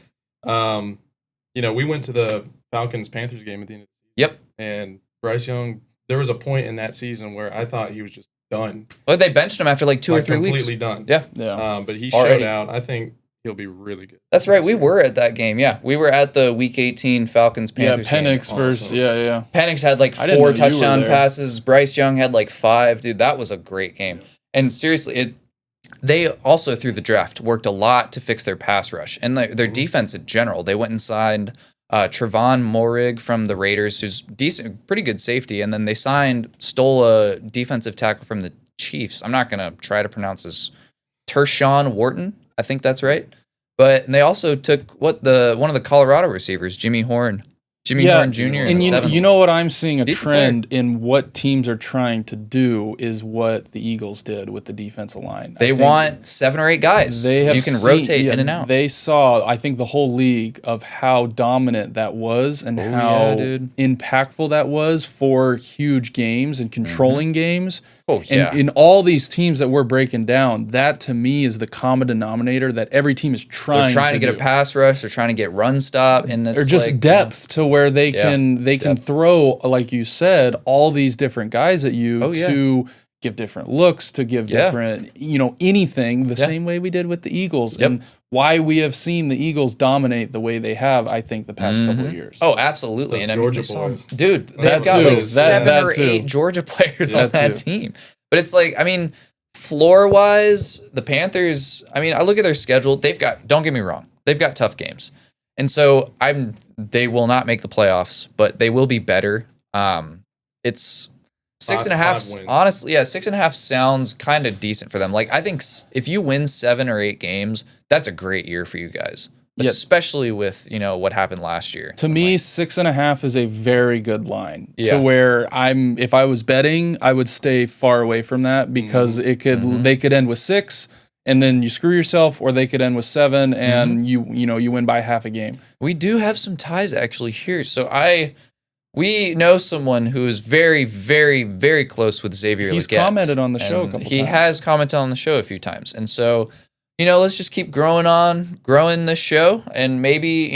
A: Yeah.
F: We went to the Falcons-Panthers game at the end of the season.
A: Yep.
F: And Bryce Young, there was a point in that season where I thought he was just done.
A: Well, they benched him after 2 or 3 weeks.
F: Completely done.
A: Yeah.
F: But he showed out. I think he'll be really good.
A: That's right. We were at that game. Yeah. We were at the Week 18 Falcons-Panthers game.
B: Penix versus,
A: Penix had 4 touchdown passes. Bryce Young had 5. Dude, that was a great game. And seriously, they also, through the draft, worked a lot to fix their pass rush and their defense in general. They went and signed Trevon Moehrig from the Raiders, who's decent, pretty good safety. And then they stole a defensive tackle from the Chiefs. I'm not going to try to pronounce this. Tershawn Wharton. I think that's right. But they also took one of the Colorado receivers, Jimmy Horn Horn Jr.
B: And you know what I'm seeing trend in what teams are trying to do is what the Eagles did with the defensive line.
A: They want 7 or 8 guys. You can rotate in and out.
B: They saw, I think, the whole league of how dominant that was and how impactful that was for huge games and controlling games.
A: Oh, yeah.
B: And in all these teams that we're breaking down, that to me is the common denominator that every team is trying
A: to get a pass rush. They're trying to get run stop. And
B: or just depth to where they can throw, like you said, all these different guys at you to give different looks, to give different, anything the same way we did with the Eagles.
A: Yep.
B: And why we have seen the Eagles dominate the way they have, I think, the past couple of years.
A: Oh, absolutely.
F: Those
A: And I mean,
F: Georgia boys.
A: dude, they've
B: That
A: got
B: too.
A: like seven
B: That
A: or
B: too.
A: 8 Georgia players
B: That
A: on that
B: too.
A: team. But it's like, I mean, floor-wise, the Panthers, I mean, I look at their schedule. They've got, don't get me wrong, they've got tough games. And so they will not make the playoffs, but they will be better. It's 6.5.
F: 5 wins.
A: Honestly, yeah, 6.5 sounds kind of decent for them. Like, I think if you win 7 or 8 games, that's a great year for you guys.
B: Yep.
A: Especially with, what happened last year.
B: To me, 6.5 is a very good line.
A: Yeah.
B: To where if I was betting, I would stay far away from that because they could end with 6 and then you screw yourself, or they could end with 7 and you win by half a game.
A: We do have some ties actually here. So we know someone who is very, very, very close with Xavier
B: He's
A: Leggett.
B: commented on the show a couple times.
A: He has commented on the show a few times. And so, let's just keep growing this show. And maybe,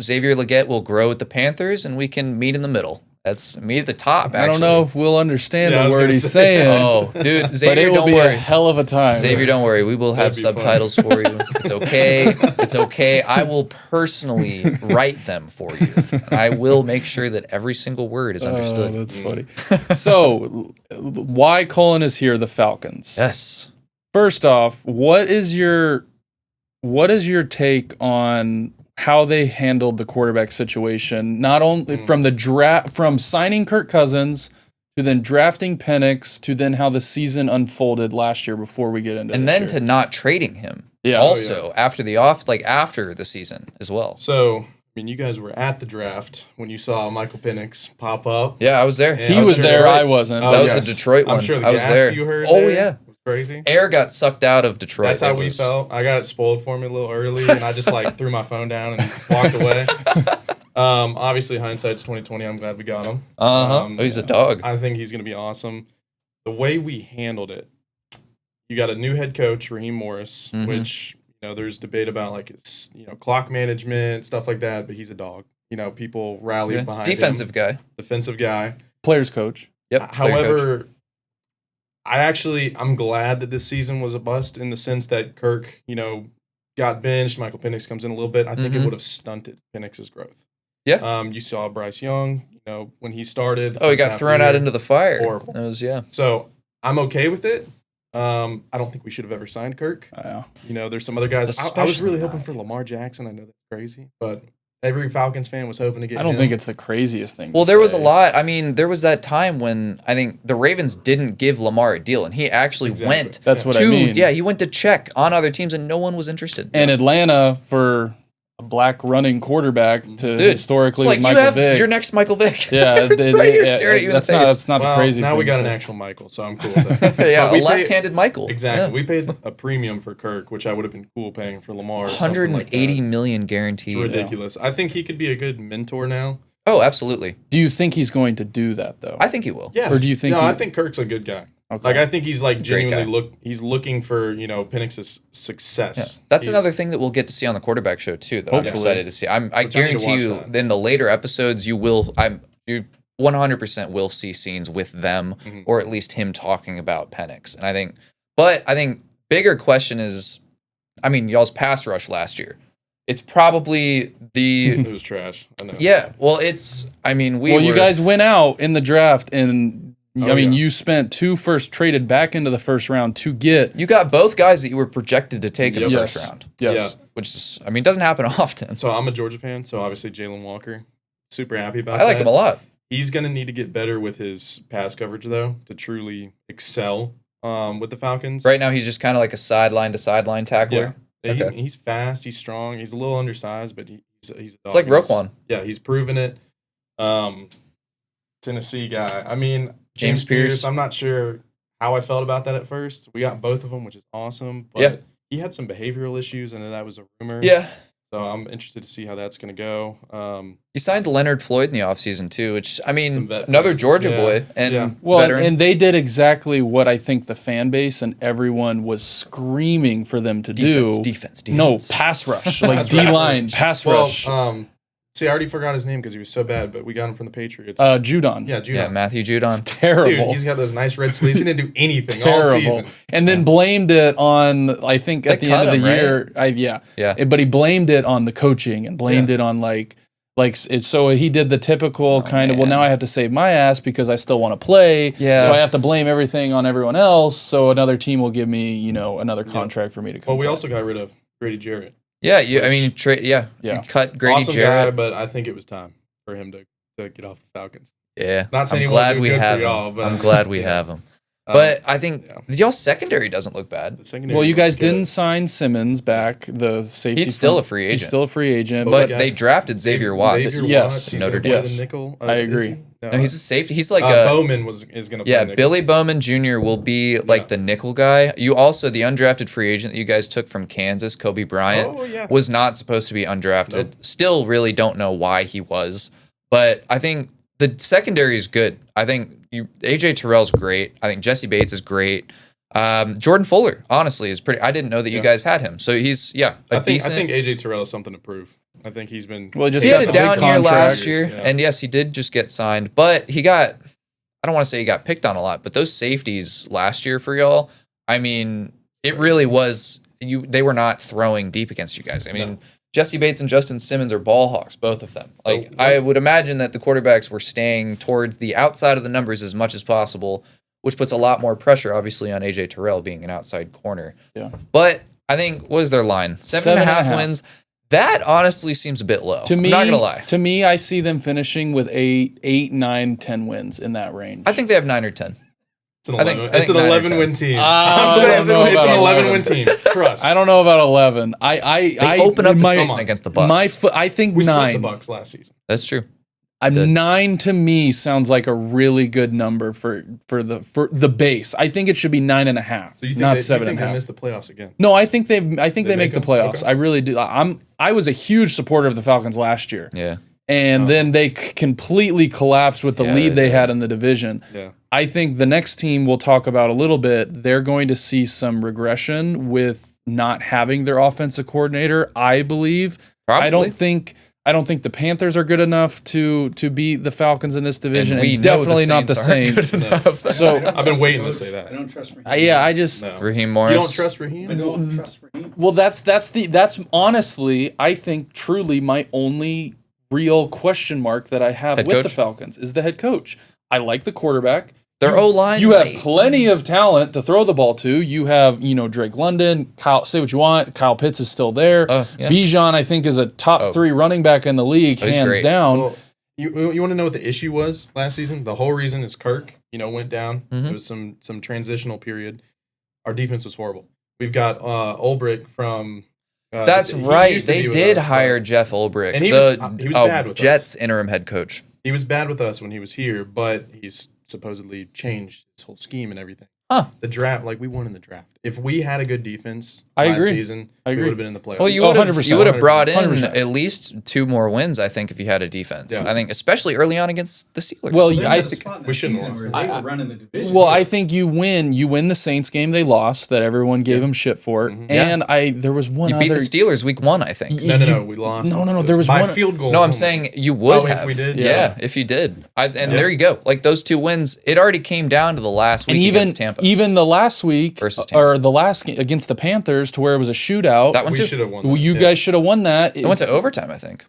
A: Xavier Leggett will grow with the Panthers and we can meet in the middle. That's meet at the top, actually.
B: I don't know if we'll understand
F: Yeah, I
B: the
F: was
B: word
F: gonna
B: he's
F: say.
B: saying.
A: Oh, dude,
B: but
A: Xavier,
B: it will
A: don't
B: be
A: worry.
B: a hell of a time.
A: Xavier, don't worry. We will have
F: That'd be fun.
A: subtitles for you. It's okay. It's okay. I will personally write them for you. I will make sure that every single word is understood.
B: Oh, that's funny. So, why Colin is here, the Falcons?
A: Yes.
B: First off, what is your take on how they handled the quarterback situation? Not only from the draft, from signing Kirk Cousins to then drafting Penix to then how the season unfolded last year before we get into
A: And
B: this
A: then
B: year.
A: to not trading him.
B: Yeah.
A: Also, after the season as well.
F: So, you guys were at the draft when you saw Michael Penix pop up.
A: Yeah, I was there.
F: Yeah,
B: he
F: I
B: was
F: in
B: there,
F: Detroit.
B: I wasn't.
F: Oh,
A: That was
F: yes.
A: the Detroit one.
F: I'm sure the
A: I was
F: gasp
A: there.
F: you heard
A: Oh,
F: there
A: yeah.
F: was crazy.
A: Air got sucked out of Detroit.
F: That's how
A: It
F: we
A: was-
F: felt. I got it spoiled for me a little early, and I just threw my phone down and walked away. Obviously, hindsight's 2020. I'm glad we got him.
A: Oh, he's a dog.
F: I think he's going to be awesome. The way we handled it, you got a new head coach, Raheem Morris, which there's debate about his clock management, stuff like that. But he's a dog. People rally behind
A: Defensive
F: him.
A: guy.
F: Defensive guy.
B: Players coach.
A: Yep. player coach.
F: However, I'm glad that this season was a bust in the sense that Kirk, got benched. Michael Penix comes in a little bit. I think it would have stunted Penix's growth.
A: Yeah.
F: You saw Bryce Young, when he started.
A: He got thrown out into the fire.
F: Horrible.
A: That was, yeah.
F: So I'm okay with it. I don't think we should have ever signed Kirk.
B: Yeah.
F: There's some other guys. I was really hoping for Lamar Jackson. I know that's crazy, but every Falcons fan was hoping to get
B: I don't
F: him.
B: think it's the craziest thing.
A: Well,
B: to
A: there was a
B: say.
A: lot. I mean, there was that time when I think the Ravens didn't give Lamar a deal, and he actually
F: Exactly.
A: went
B: That's what I
A: to,
B: mean.
A: yeah, he went to check on other teams, and no one was interested.
B: And Atlanta for a black running quarterback to
A: Dude,
B: historically
A: it's like
B: with Michael
A: you have
B: Vick.
A: your next Michael Vick.
B: Yeah,
A: it's right here staring at you in the
B: that's
A: face.
B: that's not the craziest
F: now
B: thing
F: we got
B: to
F: an
B: say.
F: actual Michael, so I'm cool with that.
A: Yeah,
F: But we
A: a left-handed Michael.
F: Exactly.
A: Yeah.
F: We paid a premium for Kirk, which I would have been cool paying for Lamar. Or something like that.
A: $180 million guaranteed.
F: It's ridiculous. I think he could be a good mentor now.
A: Oh, absolutely.
B: Do you think he's going to do that though?
A: I think he will.
F: Yeah.
B: Or do you think
F: No,
B: he-
F: I think Kirk's a good guy.
B: Okay.
F: I think he's genuinely
A: guy.
F: he's looking for Penix's success.
A: That's
F: He-
A: another thing that we'll get to see on the quarterback show too. That
B: Hopefully.
A: I'm excited to see. I
F: Which I need to
A: guarantee
F: watch
A: you,
F: that.
A: in the later episodes, you 100% will see scenes with them, or at least him talking about Penix. And I think bigger question is, y'all's pass rush last year. It's probably
F: It was trash. I know.
A: yeah. Well, it's.
B: you guys went out in the draft and
F: Oh, yeah.
B: you spent 2 first, traded back into the first round to get.
A: You got both guys that you were projected to take in the
B: Yes.
A: first round,
B: Yes.
A: which is, doesn't happen often.
F: So I'm a Georgia fan, so obviously Jalen Walker, super happy about
A: I like
F: that.
A: him a lot.
F: He's going to need to get better with his pass coverage, though, to truly excel with the Falcons.
A: Right now, he's just kind of like a sideline to sideline tackler.
F: Yeah.
A: Okay.
F: He's fast. He's strong. He's a little undersized, but he's a dog.
A: It's like Roquan.
F: Yeah, he's proven it. Tennessee guy.
A: James Pierce.
F: I'm not sure how I felt about that at first. We got both of them, which is awesome. But
A: Yeah.
F: he had some behavioral issues, and that was a rumor.
A: Yeah.
F: So I'm interested to see how that's going to go.
A: He signed Leonard Floyd in the offseason too, which
F: Some vet
A: another
F: players.
A: Georgia
F: Yeah.
A: boy and
F: Yeah.
B: Well,
A: veteran.
B: and they did exactly what I think the fan base and everyone was screaming for them to
A: defense,
B: do.
A: defense.
B: No, pass rush, like
F: Pass
B: D
F: rush.
B: line, pass rush.
F: See, I already forgot his name because he was so bad, but we got him from the Patriots.
B: Judon.
F: Yeah, Judon.
A: Yeah, Matthew Judon.
B: Terrible.
F: Dude, he's got those nice red sleeves. He didn't do anything all season.
B: And then blamed it on, I think, at the end of the year.
A: Yeah.
B: But he blamed it on the coaching and blamed it on so he did the typical kind of, well, now I have to save my ass because I still want to play.
A: Yeah.
B: So I have to blame everything on everyone else. So another team will give me, another contract for me to come.
F: Well, we also got rid of Grady Jarrett.
A: Yeah, you cut Grady
F: awesome
A: Jarrett.
F: guy, but I think it was time for him to get off the Falcons.
A: Yeah,
F: Not saying
A: I'm
F: he won't
A: glad
F: do
A: we
F: good
A: have
F: for y'all,
A: him.
F: but
A: I'm glad we have him. But I think y'all's secondary doesn't look bad.
B: Well, you guys didn't sign Simmons back, the safety.
A: He's still a free agent.
B: He's still a free agent.
A: But they drafted Xavier Watts.
B: Yes,
A: Notre Dame.
B: Yes.
F: Nickel.
B: I agree.
A: No, he's a safety. He's like
F: Bowman is going to play nickel.
A: Billy Bowman Jr. will be like the nickel guy. You also, the undrafted free agent that you guys took from Kansas, Kobe Bryant, was not supposed to be undrafted. Nope. Still really don't know why he was. But I think the secondary is good. I think AJ Terrell's great. I think Jesse Bates is great. Jordan Fuller, honestly, is pretty. I didn't know that you guys had him. So he's I think AJ Terrell has something to prove. I think he's been.
B: Well,
A: he had a down year last year, and yes, he did just get signed. But he got. I don't want to say he got picked on a lot, but those safeties last year for y'all. I mean, it really was. They were not throwing deep against you guys. I mean. Jesse Bates and Justin Simmons are ball hawks, both of them. I would imagine that the quarterbacks were staying towards the outside of the numbers as much as possible, which puts a lot more pressure, obviously, on AJ Terrell being an outside corner.
B: Yeah.
A: But I think, what is their line? 7.5 wins. That honestly seems a bit low. I'm not going to lie.
B: To me, I see them finishing with 8, 9, 10 wins in that range.
A: I think they have 9 or 10.
F: It's an 11-win team.
B: It's
F: an 11-win team. Trust.
B: I don't know about 11.
A: They open up the season against the Bucks.
B: I think
F: we
B: 9.
F: swept the Bucks last season.
A: That's true.
B: 9 to me sounds like a really good number for the base. I think it should be 9.5,
F: so
B: not 7.5.
F: You think they miss the playoffs again?
B: No, I think they make the playoffs. Okay. I really do. I was a huge supporter of the Falcons last year.
A: Yeah.
B: And then they completely collapsed with the lead they had in the division.
F: Yeah.
B: I think the next team we'll talk about a little bit, they're going to see some regression with not having their offensive coordinator, I believe.
A: Probably.
B: I don't think the Panthers are good enough to beat the Falcons in this division,
A: and
B: definitely not the Saints.
F: So I've been waiting to say that.
C: I don't trust Raheem.
B: I just
A: Raheem Morris.
F: You don't trust Raheem?
C: I don't trust Raheem.
B: Well, that's honestly, I think, truly my only real question mark that I have with the Falcons is the head coach. I like the quarterback.
A: Their O-line.
B: You have plenty of talent to throw the ball to. You have, Drake London, Kyle, say what you want. Kyle Pitts is still there. Bijan, I think, is a top 3 running back in the league, hands down.
F: Well, you want to know what the issue was last season? The whole reason is Kirk, went down. There was some transitional period. Our defense was horrible. We've got Ulbrich from...
A: That's right. They did hire Jeff Ulbrich,
F: and he was bad with
A: Jets interim head coach.
F: He was bad with us when he was here, but he's supposedly changed his whole scheme and everything. The draft, we won in the draft. If we had a good defense last season, we would have been in the playoffs.
A: Well, you would have brought in 100%. At least 2 more wins, I think, if you had a defense. Yeah. I think, especially early on against the Steelers.
B: Well,
F: I think we shouldn't have lost.
C: They were running the division.
B: Well, I think you win the Saints game they lost that everyone gave them shit for. Mm-hmm. And there was one
A: you beat the Steelers week 1, I think.
F: No, we lost.
B: No, there was
F: by
B: one
F: field goal.
A: No, I'm saying you would have.
F: If we did.
A: Yeah, if you did. There you go. Those 2 wins, it already came down to the last week against Tampa.
B: Even the last week
A: versus Tampa.
B: Or the last game against the Panthers, to where it was a shootout.
A: That one
F: we
A: too.
F: should have won.
B: You guys should have won that.
A: It went to overtime, I think.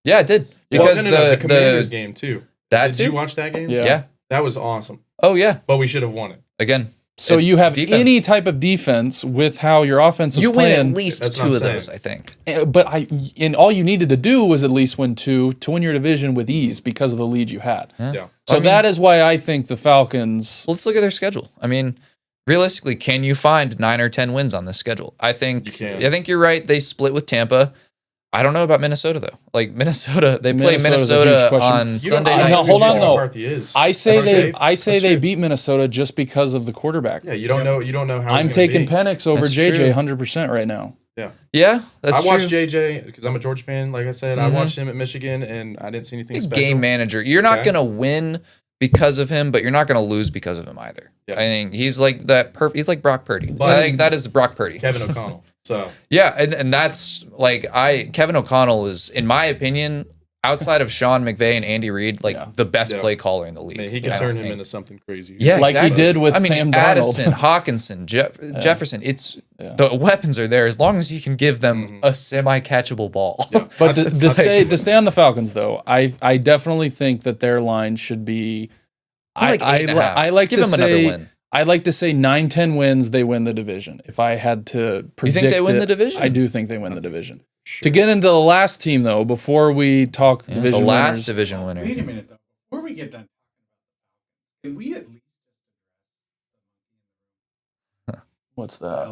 A: Yeah, it did. Because
F: the Commanders game too. Did you watch that game?
B: Yeah.
F: That was awesome.
A: Oh yeah.
F: But we should have won it.
A: Again.
B: So you have any type of defense with how your offense was playing.
A: You win at least 2 of those, I think.
B: But all you needed to do was at least win 2 to win your division with ease because of the lead you had.
F: Yeah.
B: So that is why I think the Falcons.
A: Let's look at their schedule. I mean, realistically, can you find 9 or 10 wins on this schedule? I think you can. I think you're right. They split with Tampa. I don't know about Minnesota though. Minnesota, they play Minnesota on Sunday night.
B: No, hold on though. I say
F: they
B: beat Minnesota just because of the quarterback.
F: Yeah, you don't know how.
B: I'm taking Penix over JJ 100% right now.
A: Yeah, that's true.
F: I watched JJ because I'm a Georgia fan. Like I said, I watched him at Michigan, and I didn't see anything special.
A: Game manager. You're not gonna win because of him, but you're not gonna lose because of him either. Yeah. I think he's like that. He's like Brock Purdy. I think that is Brock Purdy.
F: Kevin O'Connell. So
A: yeah, and that's Kevin O'Connell is, in my opinion, outside of Sean McVay and Andy Reid, like the best play caller in the league.
F: Man, he could turn him into something crazy.
A: Yeah,
B: like
A: exactly.
B: he did with Sam Darnold.
A: Addison, Hawkinson, Jefferson. It's the weapons are there as long as he can give them a semi-catchable ball.
F: Yeah.
B: But to stay on the Falcons, though, I definitely think that their line should be.
A: Like
B: I like
A: give
B: to
A: them
B: say.
A: another win.
B: I like to say 9-10 wins, they win the division. If I had to predict,
A: you think they win the division?
B: I do think they win the division. Sure. To get into the last team, though, before we talk division
A: the last
B: winners,
A: division winner.
C: Wait a minute, though. Before we get done, can we at least?
B: What's that?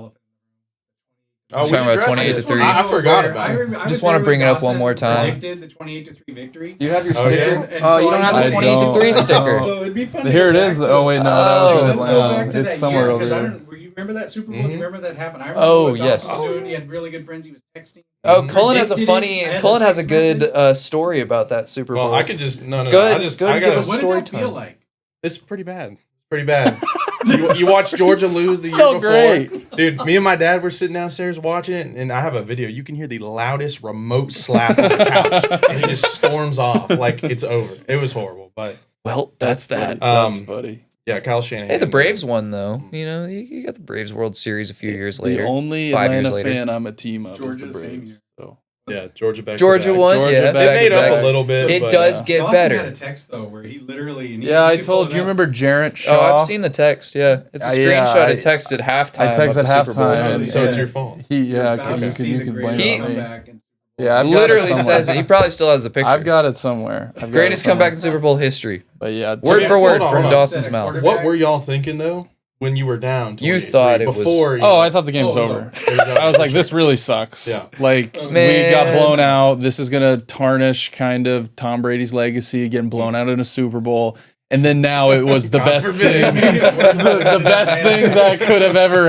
F: Oh,
A: talking about 28 to 3.
F: I forgot about it.
C: I
A: just want to bring it up one more time.
C: Predicted the 28-3 victory.
A: Do you have your
F: Oh,
A: sticker?
F: yeah?
C: And
A: Oh,
C: so
A: you don't
C: I
A: have the
C: don't.
A: 28 to 3 sticker.
C: So it'd be fun. to
B: Here
C: go
B: it is.
C: back to
B: Oh wait, no, that was
C: Let's go back
B: Atlanta.
C: to
B: It's
C: that
B: somewhere
C: year,
B: over
C: 'cause I
B: there.
C: don't. You remember that Super Bowl? Do you remember that happened? I remember
A: Oh,
C: what
A: yes.
C: Dawson was doing. He had really good friends. He was texting.
A: Oh, Cullen has a
C: Predicted
A: funny.
C: it as
A: Cullen has a
C: text
A: good
C: message.
A: story about that Super Bowl.
F: Well, I could just no.
A: Good,
F: I just
A: good,
F: I
A: give
F: got
A: us
C: What
A: story
C: did that feel
A: time.
C: like?
F: It's pretty bad. Pretty bad. You watched Georgia lose the year
B: Felt
F: before,
B: great.
F: dude. Me and my dad were sitting downstairs watching it, and I have a video. You can hear the loudest remote slap on the couch, and he just storms off like it's over. It was horrible, but
A: Well, that's that.
B: That's funny.
F: yeah, Kyle Shanahan.
A: Hey, the Braves won though. You know, you got the Braves World Series a few years later.
B: The only
A: 5 years
B: Atlanta
A: later.
B: fan I'm a team of is the
C: Georgia, same
B: Braves.
C: year.
B: So.
F: Yeah, Georgia back.
A: Georgia
F: to back.
A: won.
B: Georgia
A: Yeah,
B: back
F: It made
B: to
F: up
B: back.
F: a little bit.
A: It
F: but,
A: does get
C: Dawson
A: better.
C: had a text though where he literally. and
B: Yeah, I
C: you could pull
B: told
C: it
B: you.
C: up.
B: Remember Jarrett Shaw?
A: Oh, I've seen the text. Yeah, it's a
B: Yeah,
A: screenshot
B: I-
A: of text at halftime.
B: I texted
A: of the Super Bowl.
B: halftime,
F: Oh,
B: and-
F: so it's your fault.
B: Yeah,
C: About to see
B: you
C: the
B: can
C: great
B: blame it on me.
C: comeback and-
B: Yeah, I've got it
A: Literally
B: somewhere.
A: says it. He probably still has the picture.
B: I've got it somewhere. I've got
A: Greatest
B: it somewhere.
A: comeback in Super Bowl history.
B: But yeah,
A: Word for word
F: hold on,
A: from
F: hold on.
A: Dawson's mouth.
F: What were y'all thinking though when you were down?
A: You
F: 28-3
A: thought it was-
F: before.
B: Oh, I thought the game was
C: Oh,
B: over.
F: It was over.
B: I was like, this really sucks.
F: Yeah.
B: Like,
A: Man.
B: we got blown out. This is going to tarnish kind of Tom Brady's legacy, getting blown out in a Super Bowl. And then now it was the
F: God
B: best
F: forbid.
B: thing, the best thing that could have ever.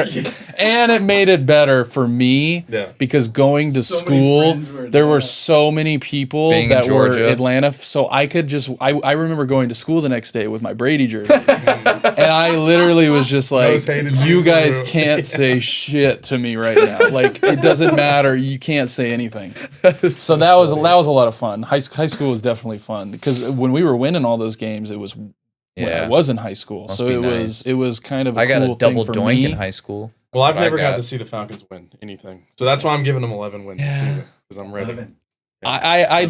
B: And it made it better for me
F: Yeah.
B: because going to
C: So many
B: school,
C: friends were
B: there were
C: there.
B: so many people
A: Being in
B: that were
A: Georgia.
B: Atlanta. So I could just, I remember going to school the next day with my Brady jersey. And I literally was just like,
F: Most hated
B: you
F: thing
B: guys
F: ever."
B: can't say shit to me right now. Like, it doesn't matter. You can't say anything. So that was a lot of fun. High school was definitely fun because when we were winning all those games, it was when I was in high school.
A: Must
B: So
A: be
B: it
A: nice.
B: was kind of a
A: I got
B: cool
A: a double
B: thing for
A: doink
B: me.
A: in high school.
F: Well,
A: That's
F: I've
A: what I
F: never got
A: got.
F: to see the Falcons win anything, so that's why I'm giving them 11 wins this season because I'm ready.
C: 11.
B: I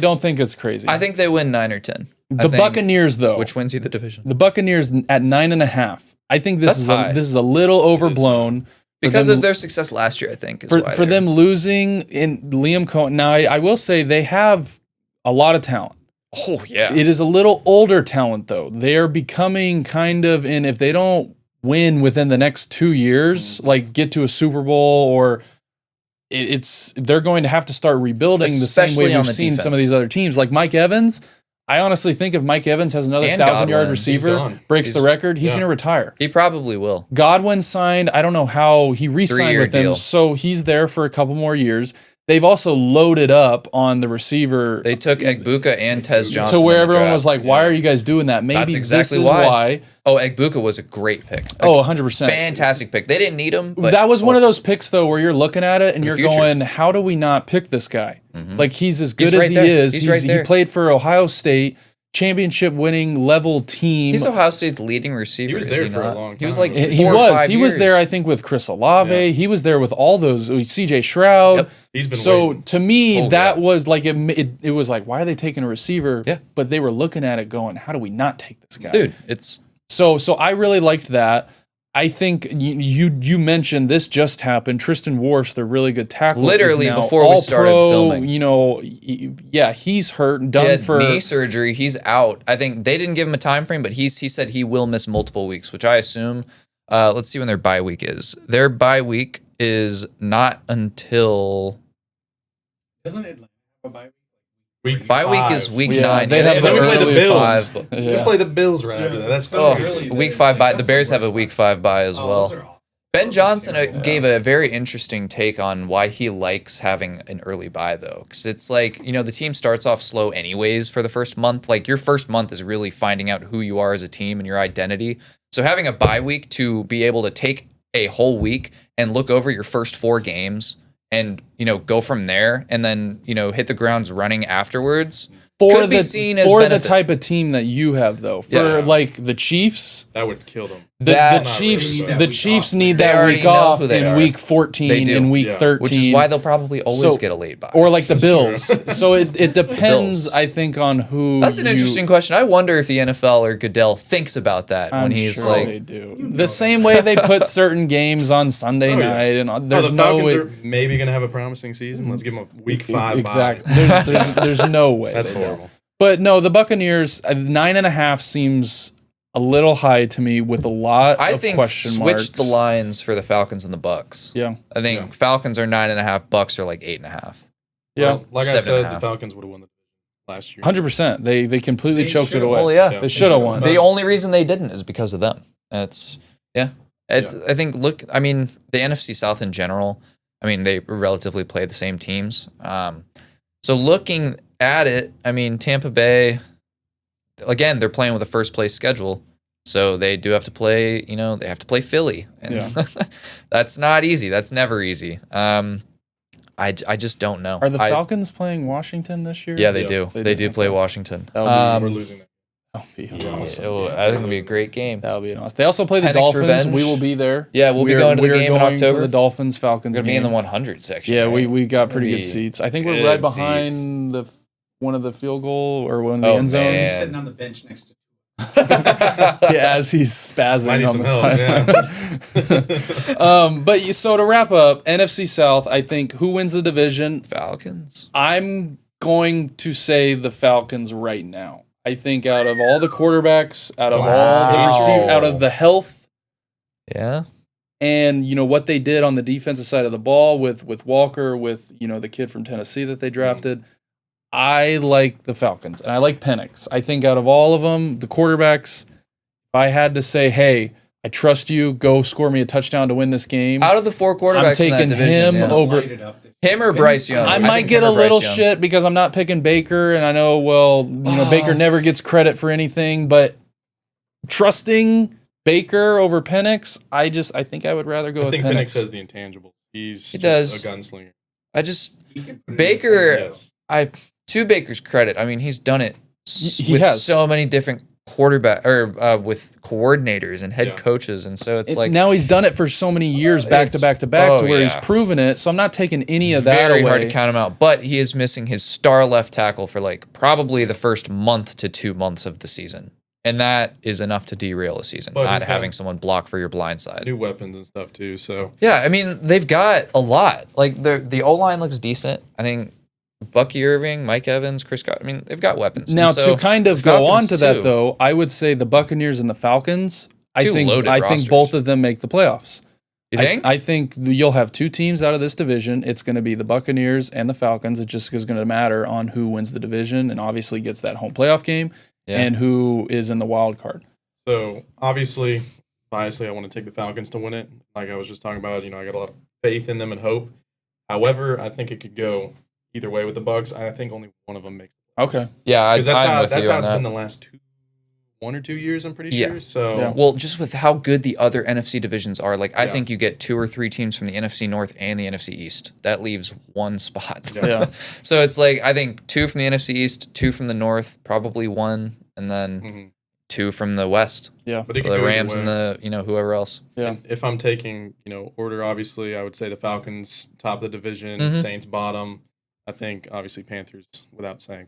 B: don't think it's crazy.
A: I think they win 9 or 10. I
B: the
A: think-
B: Buccaneers though,
A: which wins you the division
B: the Buccaneers at 9.5. I think this
A: That's
B: is
A: high.
B: a little overblown. for
A: because
B: them-
A: of their success last year. I think is
B: for
A: why
B: for
A: they're-
B: them losing in Liam Cohen. Now I will say they have a lot of talent.
A: Oh yeah,
B: It is a little older talent though. They are becoming kind of, and if they don't win within the next 2 years, like get to a Super Bowl or they're going to have to start rebuilding the same
A: Especially
B: way
A: on
B: we've
A: the
B: seen some of
A: defense.
B: these other teams. Like Mike Evans, I honestly think if Mike Evans has another
A: And
B: 1,000-yard
A: Godwin.
B: receiver,
F: gone.
B: breaks the record, he's
F: yeah.
B: going to retire.
A: he probably will.
B: Godwin signed, I don't know how he re-signed
A: 3-year
B: with them,
A: deal.
B: so he's there for a couple more years. They've also loaded up on the receiver
A: They took Egbuka and Tez Johnson
B: to where
A: in the
B: everyone
A: draft.
B: was like, why are you guys doing that? Maybe
A: That's exactly
B: this is
A: why.
B: why.
A: Oh, Egbuka was a great pick.
B: Oh, 100%.
A: Fantastic pick. They didn't need him. But
B: That was one of those picks, though, where you're looking at it and
A: the
B: you're
A: future.
B: going, how do we not pick this guy? Like, he's as good
A: He's
B: as
A: right
B: he
A: there.
B: is.
A: He's right
B: He
A: there.
B: played for Ohio State, championship winning level team.
A: He's Ohio State's leading receiver.
F: He was
A: is
F: there
A: he
F: for a
A: not?
F: long
A: He was
F: time.
A: like
B: He
A: 4 or
B: was.
A: 5
B: He was
A: years.
B: there, I think, with Chris Olave.
F: Yeah.
B: He was there with all those. CJ Stroud.
A: Yep.
F: He's been
B: So
F: waiting.
B: to me,
A: Oh,
B: that
A: yeah.
B: was like it was like, why are they taking a receiver?
A: Yeah.
B: But they were looking at it going, how do we not take this guy?
A: Dude, it's
B: So I really liked that. I think you mentioned this just happened. Tristan Wirfs, the really good tackle,
A: Literally
B: is now
A: before we
B: all
A: started
B: pro,
A: filming.
B: You know, yeah, he's hurt,
A: he
B: done
A: had
B: for.
A: knee surgery. He's out. I think they didn't give him a time frame, but he said he will miss multiple weeks, which I assume. Let's see when their bye week is. Their bye week is not until
C: Doesn't it have a bye week?
F: Week
A: bye week
F: 5.
A: is week
B: Yeah,
A: 9.
B: they
A: Yeah,
B: have
A: have
B: the
A: an
F: earliest
A: early
F: Bills.
A: 5.
F: We
B: Yeah.
F: play the Bills right after that. That's
A: Oh,
C: early.
A: week
C: That-
A: 5 bye. The
C: that's
A: Bears
C: the
A: have a
C: worst
A: week
C: one.
A: 5 bye as
C: Oh,
A: well.
C: those are all-
A: Ben Johnson
C: terrible.
A: gave a very interesting take on why he likes having an early bye, though. Because it's like, the team starts off slow anyways for the first month. Like, your first month is really finding out who you are as a team and your identity. So having a bye week to be able to take a whole week and look over your first 4 games and go from there, and then hit the grounds running afterwards.
B: For the type of team that you have, though, for like the Chiefs,
F: that would kill them.
B: The Chiefs need that week off in week 14 and week 13,
A: which is why they'll probably always get a late bye.
B: Or like the Bills. So it depends, I think, on who.
A: That's an interesting question. I wonder if the NFL or Goodell thinks about that when he's
B: sure they do. The same way they put certain games on Sunday night, and there's
F: the Falcons are maybe going to have a promising season. Let's give them a week 5
B: exactly. There's no way.
F: That's horrible.
B: But no, the Buccaneers 9.5 seems a little high to me with a lot of question marks.
A: Switch the lines for the Falcons and the Bucks.
B: Yeah,
A: I think Falcons are 9.5, Bucks are like 8.5.
B: Yeah,
F: well, like I said, the Falcons would have won the last year.
B: 100%. They completely choked it away.
A: Well, yeah,
B: they should have won.
A: The only reason they didn't is because of them. I think the NFC South in general. I mean, they relatively play the same teams. So looking at it, I mean, Tampa Bay, again, they're playing with a first place schedule. So they do have to play, they have to play Philly. And that's not easy. That's never easy. I just don't know.
B: Are the Falcons playing Washington this year?
A: Yeah, they do. They do play Washington.
F: We're losing that.
B: That'll be
A: awesome. I think it'll be a great game.
B: That'll be awesome. They also play the Dolphins.
A: Revenge.
B: We will be there.
A: Yeah, we'll be going to the game in October.
B: To the Dolphins Falcons.
A: We're gonna be in the 100 section.
B: Yeah, right? we got pretty good seats. I think we're right behind one of the field goal or one of the end zones.
C: He's sitting on the bench next to.
B: As he's spazzing on the sideline. But so to wrap up, NFC South, I think who wins the division?
A: Falcons.
B: I'm going to say the Falcons right now. I think out of all the quarterbacks, out of all the receivers, out of the health, and what they did on the defensive side of the ball with Walker, with the kid from Tennessee that they drafted, I like the Falcons and I like Penix. I think out of all of them, the quarterbacks, if I had to say, hey, I trust you, go score me a touchdown to win this game.
A: Out of the 4 quarterbacks,
B: I'm taking
A: in that division,
B: him over.
A: Him or Bryce Young?
B: I might get a little shit because I'm not picking Baker, and I know, Baker never gets credit for anything, but trusting Baker over Penix, I think I would rather go with Penix.
F: I think Penix has the intangible. He does a gunslinger.
A: Baker, to Baker's credit, I mean, he's done it with so many different quarterback with coordinators and head coaches, and so it's like
B: now he's done it for so many years back to back to back to where he's proven it. So I'm not taking any of that away.
A: Very hard to count him out, but he is missing his star left tackle for like probably the first month to 2 months of the season, and that is enough to derail a season.
F: But
A: not having someone block for your blind side,
F: new weapons and stuff too. So
A: yeah, I mean they've got a lot. Like the O line looks decent. I think Bucky Irving, Mike Evans, Chris Scott. I mean, they've got weapons.
B: Now, to kind of go on to that, though, I would say the Buccaneers and the Falcons, I think both of them make the playoffs.
A: You think?
B: I think you'll have 2 teams out of this division. It's going to be the Buccaneers and the Falcons. It just is going to matter on who wins the division and obviously gets that home playoff game and who is in the wild card.
F: So, obviously, biasly, I want to take the Falcons to win it. Like I was just talking about, I got a lot of faith in them and hope. However, I think it could go either way with the Bucks. I think only one of them makes it.
B: Okay.
A: Yeah,
F: because that's how it's been the last 1 or 2 years, I'm pretty sure. So
A: well, just with how good the other NFC divisions are, like I think you get 2 or 3 teams from the NFC North and the NFC East. That leaves 1 spot.
B: Yeah.
A: So it's like I think 2 from the NFC East, 2 from the North, probably 1, and then 2 from the West.
B: Yeah.
F: But
A: the Rams and the whoever else.
B: Yeah.
F: And if I'm taking order, obviously I would say the Falcons top of the division, Saints bottom. I think obviously Panthers without saying.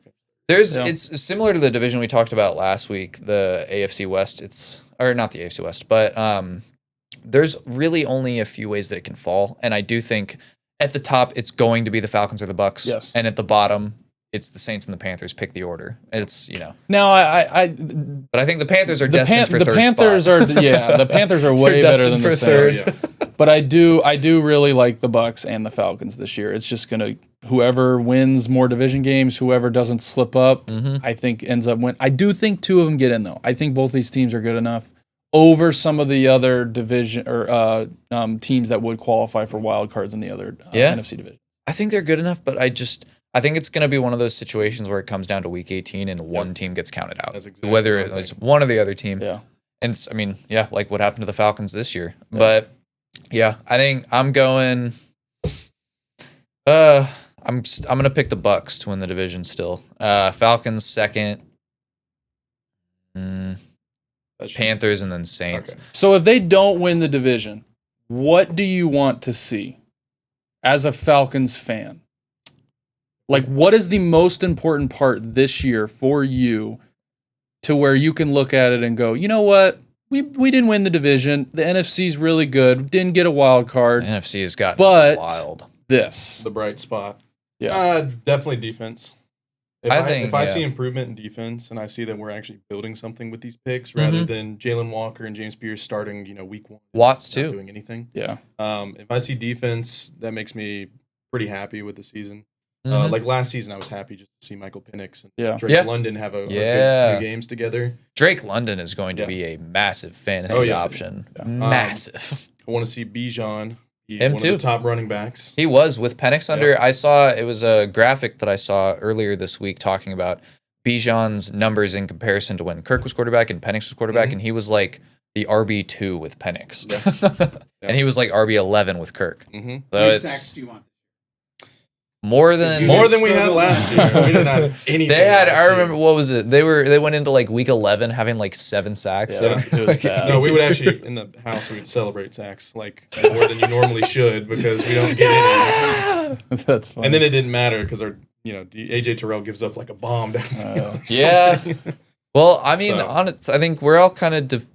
A: It's similar to the division we talked about last week, the AFC West. Or not the AFC West, but there's really only a few ways that it can fall, and I do think at the top it's going to be the Falcons or the Bucks, and at the bottom it's the Saints and the Panthers. Pick the order. It's
B: Now
A: but I think the Panthers are destined for third
B: Panthers
A: spot.
B: The Panthers are way better than the Saints. But I do really like the Bucks and the Falcons this year. It's just gonna whoever wins more division games, whoever doesn't slip up, I think ends up winning. I do think 2 of them get in though. I think both these teams are good enough over some of the other division or teams that would qualify for wild cards in the other NFC division.
A: I think they're good enough, but I think it's going to be one of those situations where it comes down to week 18 and one team gets counted out, exactly whether it's one or the other team.
B: Yeah.
A: And I mean, like what happened to the Falcons this year. Yeah. But I think I'm going. I'm gonna pick the Bucks to win the division still. Falcons second. Panthers and then Saints.
B: Okay. So if they don't win the division, what do you want to see as a Falcons fan? Like, what is the most important part this year for you to where you can look at it and go, you know what? We didn't win the division. The NFC's really good. Didn't get a wild card.
A: The NFC has gotten wild.
F: The bright spot. Yeah. Definitely defense. If I see improvement in defense and I see that we're actually building something with these picks rather than Jalen Walker and James Pierce starting, week 1.
A: Watts
F: not
A: too.
F: doing anything.
B: Yeah.
F: If I see defense, that makes me pretty happy with the season. Like last season, I was happy just to see Michael Penix and Drake London have a good few games together.
A: Drake London is going to be a massive fantasy option. Yeah. Massive.
F: I want to see Bijan.
A: Him
F: one
A: too.
F: Of the top running backs.
A: He was with Penix under. Yep. I saw it was a graphic that I saw earlier this week talking about Bijan's numbers in comparison to when Kirk was quarterback and Penix was quarterback, and he was like the RB2 with Penix, and he was like RB11 with Kirk.
C: So how many sacks do you want?
F: More than we had last year. We didn't have anything.
A: They had. I remember what was it? They went into like week 11 having like 7 sacks.
F: Yeah, it was bad. No, we would actually in the house we would celebrate sacks like more than you normally should because we don't get any.
B: That's funny.
F: And then it didn't matter because our AJ Terrell gives up like a bomb down.
A: Yeah. Well, I mean, I think we're all kind of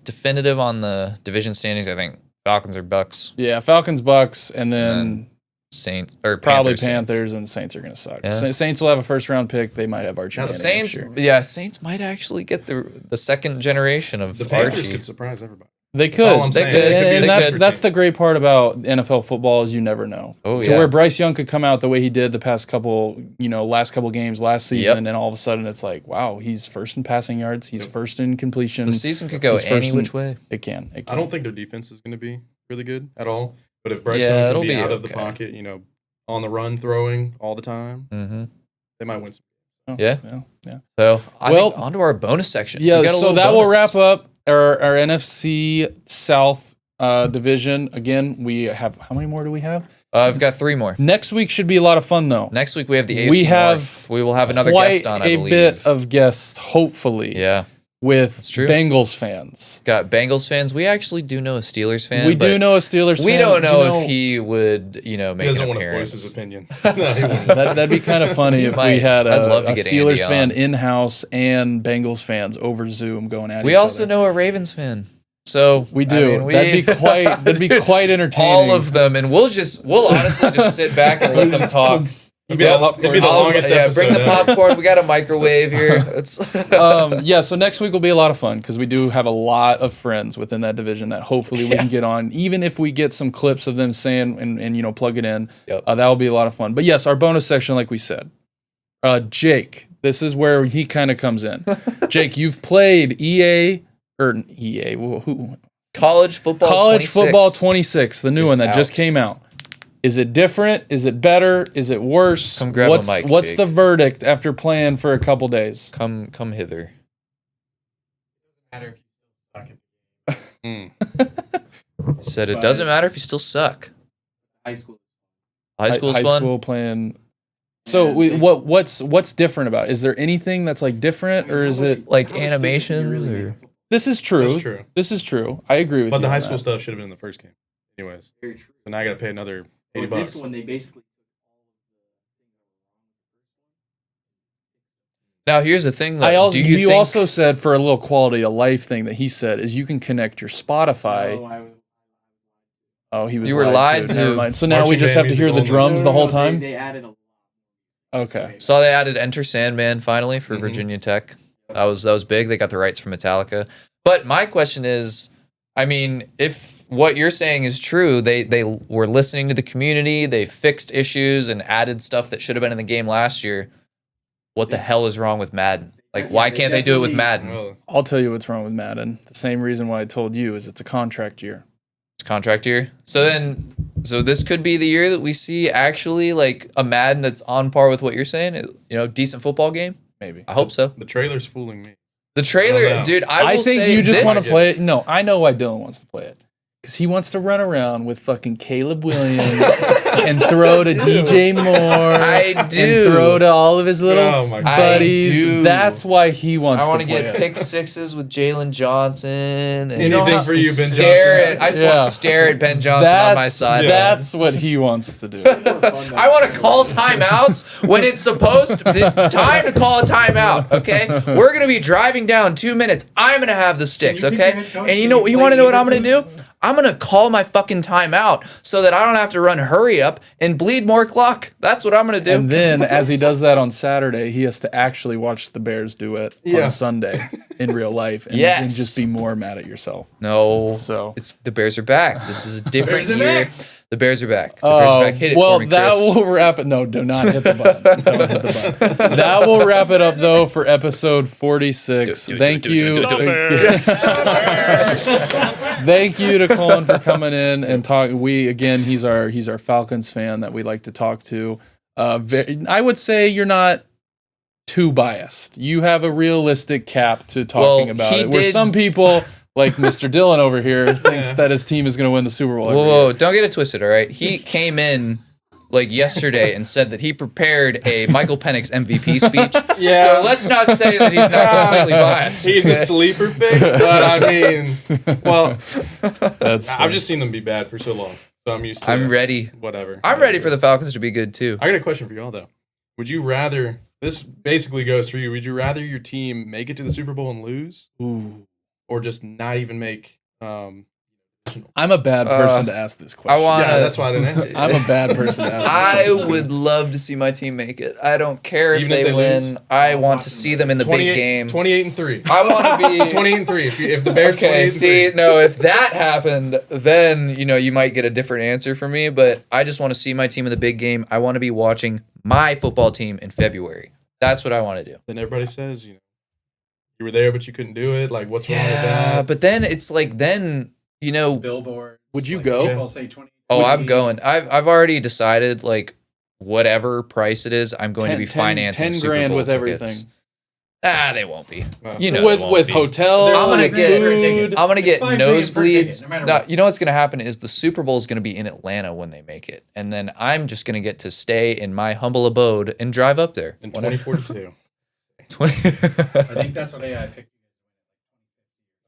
A: definitive on the division standings. I think Falcons or Bucks.
B: Yeah, Falcons, Bucks, and then
A: Saints or
B: probably
A: Panthers,
B: and the Saints are going to suck.
A: Yeah.
B: Saints will have a first round pick. They might have Archie.
A: Now, Saints might actually get the second generation of
F: the Panthers
A: Archie.
F: could surprise everybody.
B: They could. They could. And that's the great part about NFL football is you never know.
A: Oh yeah.
B: To where Bryce Young could come out the way he did the past couple, last couple games last season, and all of a sudden it's like, wow, he's first in passing yards, he's first in completion.
A: The season could go any which way.
B: It can.
F: I don't think their defense is going to be really good at all. But if Bryce Young can be out of the pocket, on the run, throwing all the time, they might win some.
A: Yeah. So I think onto our bonus section.
B: Yeah. So that will wrap up our NFC South division. Again, we have how many more do we have?
A: I've got 3 more.
B: Next week should be a lot of fun, though.
A: Next week we have the AFC North. We will have another guest on, I believe.
B: A bit of guests, hopefully.
A: Yeah.
B: With Bengals fans.
A: Got Bengals fans. We actually do know a Steelers fan.
B: We do know a Steelers fan.
A: We don't know if he would, make an appearance.
F: He doesn't want to voice his opinion.
B: That'd be kind of funny if we had a Steelers fan in-house and Bengals fans over Zoom going at each other.
A: We also know a Ravens fan. So
B: we do. That'd be quite entertaining.
A: All of them, and we'll honestly just sit back and let them talk.
F: It'd be the longest episode.
A: Bring the popcorn. We got a microwave here.
B: So next week will be a lot of fun because we do have a lot of friends within that division that hopefully we can get on. Even if we get some clips of them saying and plug it in, that will be a lot of fun. But yes, our bonus section, like we said, Jake, this is where he kind of comes in. Jake, you've played
A: College Football
B: 26, the new one that just came out. Is it different? Is it better? Is it worse?
A: Come grab a mic,
B: what's
A: Jake.
B: the verdict after playing for a couple days?
A: Come hither. Said it doesn't matter if you still suck.
C: High school.
A: High school's fun.
B: High school playing. So what's different about it? Is there anything that's like different, or is it
A: like animations? Or
B: this is true.
F: That's true.
B: This is true. I agree with you.
F: But the high school stuff should have been in the first game, anyways.
C: Very true.
F: So now I got to pay another $80.
C: This one, they basically.
A: Now here's the thing, though.
B: You also said for a little quality of life thing that he said is you can connect your Spotify. He was.
A: You were lied to.
B: Never mind. So now we just have to hear the drums the whole time.
C: They added a.
B: Okay.
A: Saw they added Enter Sandman finally for Virginia Tech. That was big. They got the rights from Metallica. But my question is, I mean, if what you're saying is true, they were listening to the community, they fixed issues and added stuff that should have been in the game last year. What the hell is wrong with Madden? Like, why can't they do it with Madden?
B: I'll tell you what's wrong with Madden. The same reason why I told you is it's a contract year.
A: It's contract year. So this could be the year that we see actually like a Madden that's on par with what you're saying. Decent football game.
B: Maybe.
A: I hope so.
F: The trailer's fooling me.
A: The trailer, dude. I
B: think you just want to play it. No, I know why Dylan wants to play it. Because he wants to run around with fucking Caleb Williams and throw to DJ Moore.
A: I do.
B: And throw to all of his little buddies.
A: I do.
B: That's why he wants to
A: I want to
B: play
A: get
B: it.
A: pick sixes with Jalen Johnson. And
F: Anything for you, Ben
A: stare
F: Johnson.
A: I just want to stare at Ben Johnson on my side.
B: That's what he wants to do.
A: I want to call timeouts when it's supposed to. Time to call a timeout, okay? We're going to be driving down 2 minutes. I'm going to have the sticks, okay? And you want to know what I'm going to do? I'm going to call my fucking timeout so that I don't have to run hurry up and bleed more clock. That's what I'm going to do.
B: And then, as he does that on Saturday, he has to actually watch the Bears do it on Sunday in real life and just be more mad at yourself.
A: No.
B: So
A: it's the Bears are back. This is a different year. The Bears are back. The Bears are back. Hit it for me, Chris.
B: That will wrap it. No, do not hit the button. Don't hit the button. That will wrap it up, though, for episode 46. Thank you. Thank you to Colin for coming in and talk. He's our Falcons fan that we like to talk to. I would say you're not too biased. You have a realistic cap to talking about it. Where some people, like Mr. Dillon over here, thinks that his team is going to win the Super Bowl.
A: Whoa, don't get it twisted, all right? He came in like yesterday and said that he prepared a Michael Penix MVP speech. Yeah. So let's not say that he's not completely biased.
F: He's a sleeper pick, but I mean, well,
B: That's
F: I've just seen them be bad for so long. So I'm used to
A: I'm ready.
F: Whatever.
A: I'm ready for the Falcons to be good too.
F: I got a question for y'all though. Would you rather, this basically goes for you, would you rather your team make it to the Super Bowl and lose?
B: Ooh.
F: Or just not even make
B: I'm a bad person to ask this question.
F: that's why I didn't ask it.
B: I'm a bad person to ask
A: I would love to see my team make it. I don't care if they win. I want to see them in the big game.
F: 28-3.
A: I want to be
F: 28-3. If the Bears
A: okay, see, no, if that happened, then you might get a different answer from me. But I just want to see my team in the big game. I want to be watching my football team in February. That's what I want to do.
F: Then everybody says, you were there, but you couldn't do it. Like, what's wrong with that?
A: Yeah, but then it's like
C: billboard.
B: Would you go?
A: I'm going. I've already decided like whatever price it is, I'm going to be financing
B: 10
A: Super
B: grand
A: Bowl
B: with
A: tickets.
B: everything.
A: They won't be.
B: With hotel,
A: I'm gonna get
B: food.
A: I'm gonna get nosebleeds.
C: No
A: No, you know what's gonna happen is the Super Bowl is gonna be in Atlanta when they make it, and then I'm just gonna get to stay in my humble abode and drive up there
F: in 2042.
C: 20. I think that's what AI picked.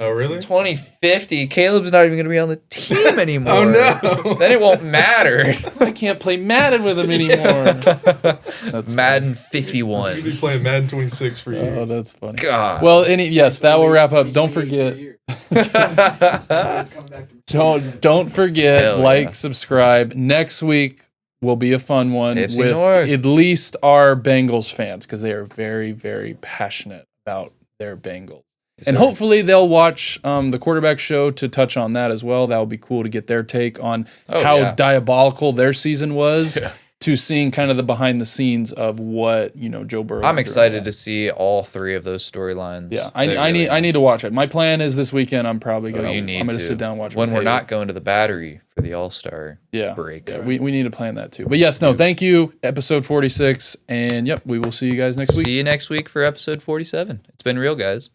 F: Oh, really?
A: 2050. Caleb's not even going to be on the team anymore.
F: Oh, no.
A: Then it won't matter.
B: I can't play Madden with him anymore. That's
A: Madden 51.
F: You'd be playing Madden 26 for years.
B: Oh, that's funny.
A: God.
B: Well, that will wrap up. Don't forget. Don't forget.
A: Hell
B: subscribe. Next week will be a fun one
A: AFC
B: with
A: North.
B: at least our Bengals fans because they are very, very passionate about their Bengals. And hopefully they'll watch the quarterback show to touch on that as well. That would be cool to get their take on how diabolical their season was to seeing kind of the behind the scenes of what Joe Burrow.
A: I'm excited to see all three of those storylines.
B: Yeah, I need to watch it. My plan is this weekend. I'm probably gonna sit down and watch it
A: when we're not going to the Battery for the All-Star break.
B: Yeah, we need to plan that too. But yes, thank you. Episode 46, and we will see you guys next week.
A: See you next week for episode 47. It's been real, guys.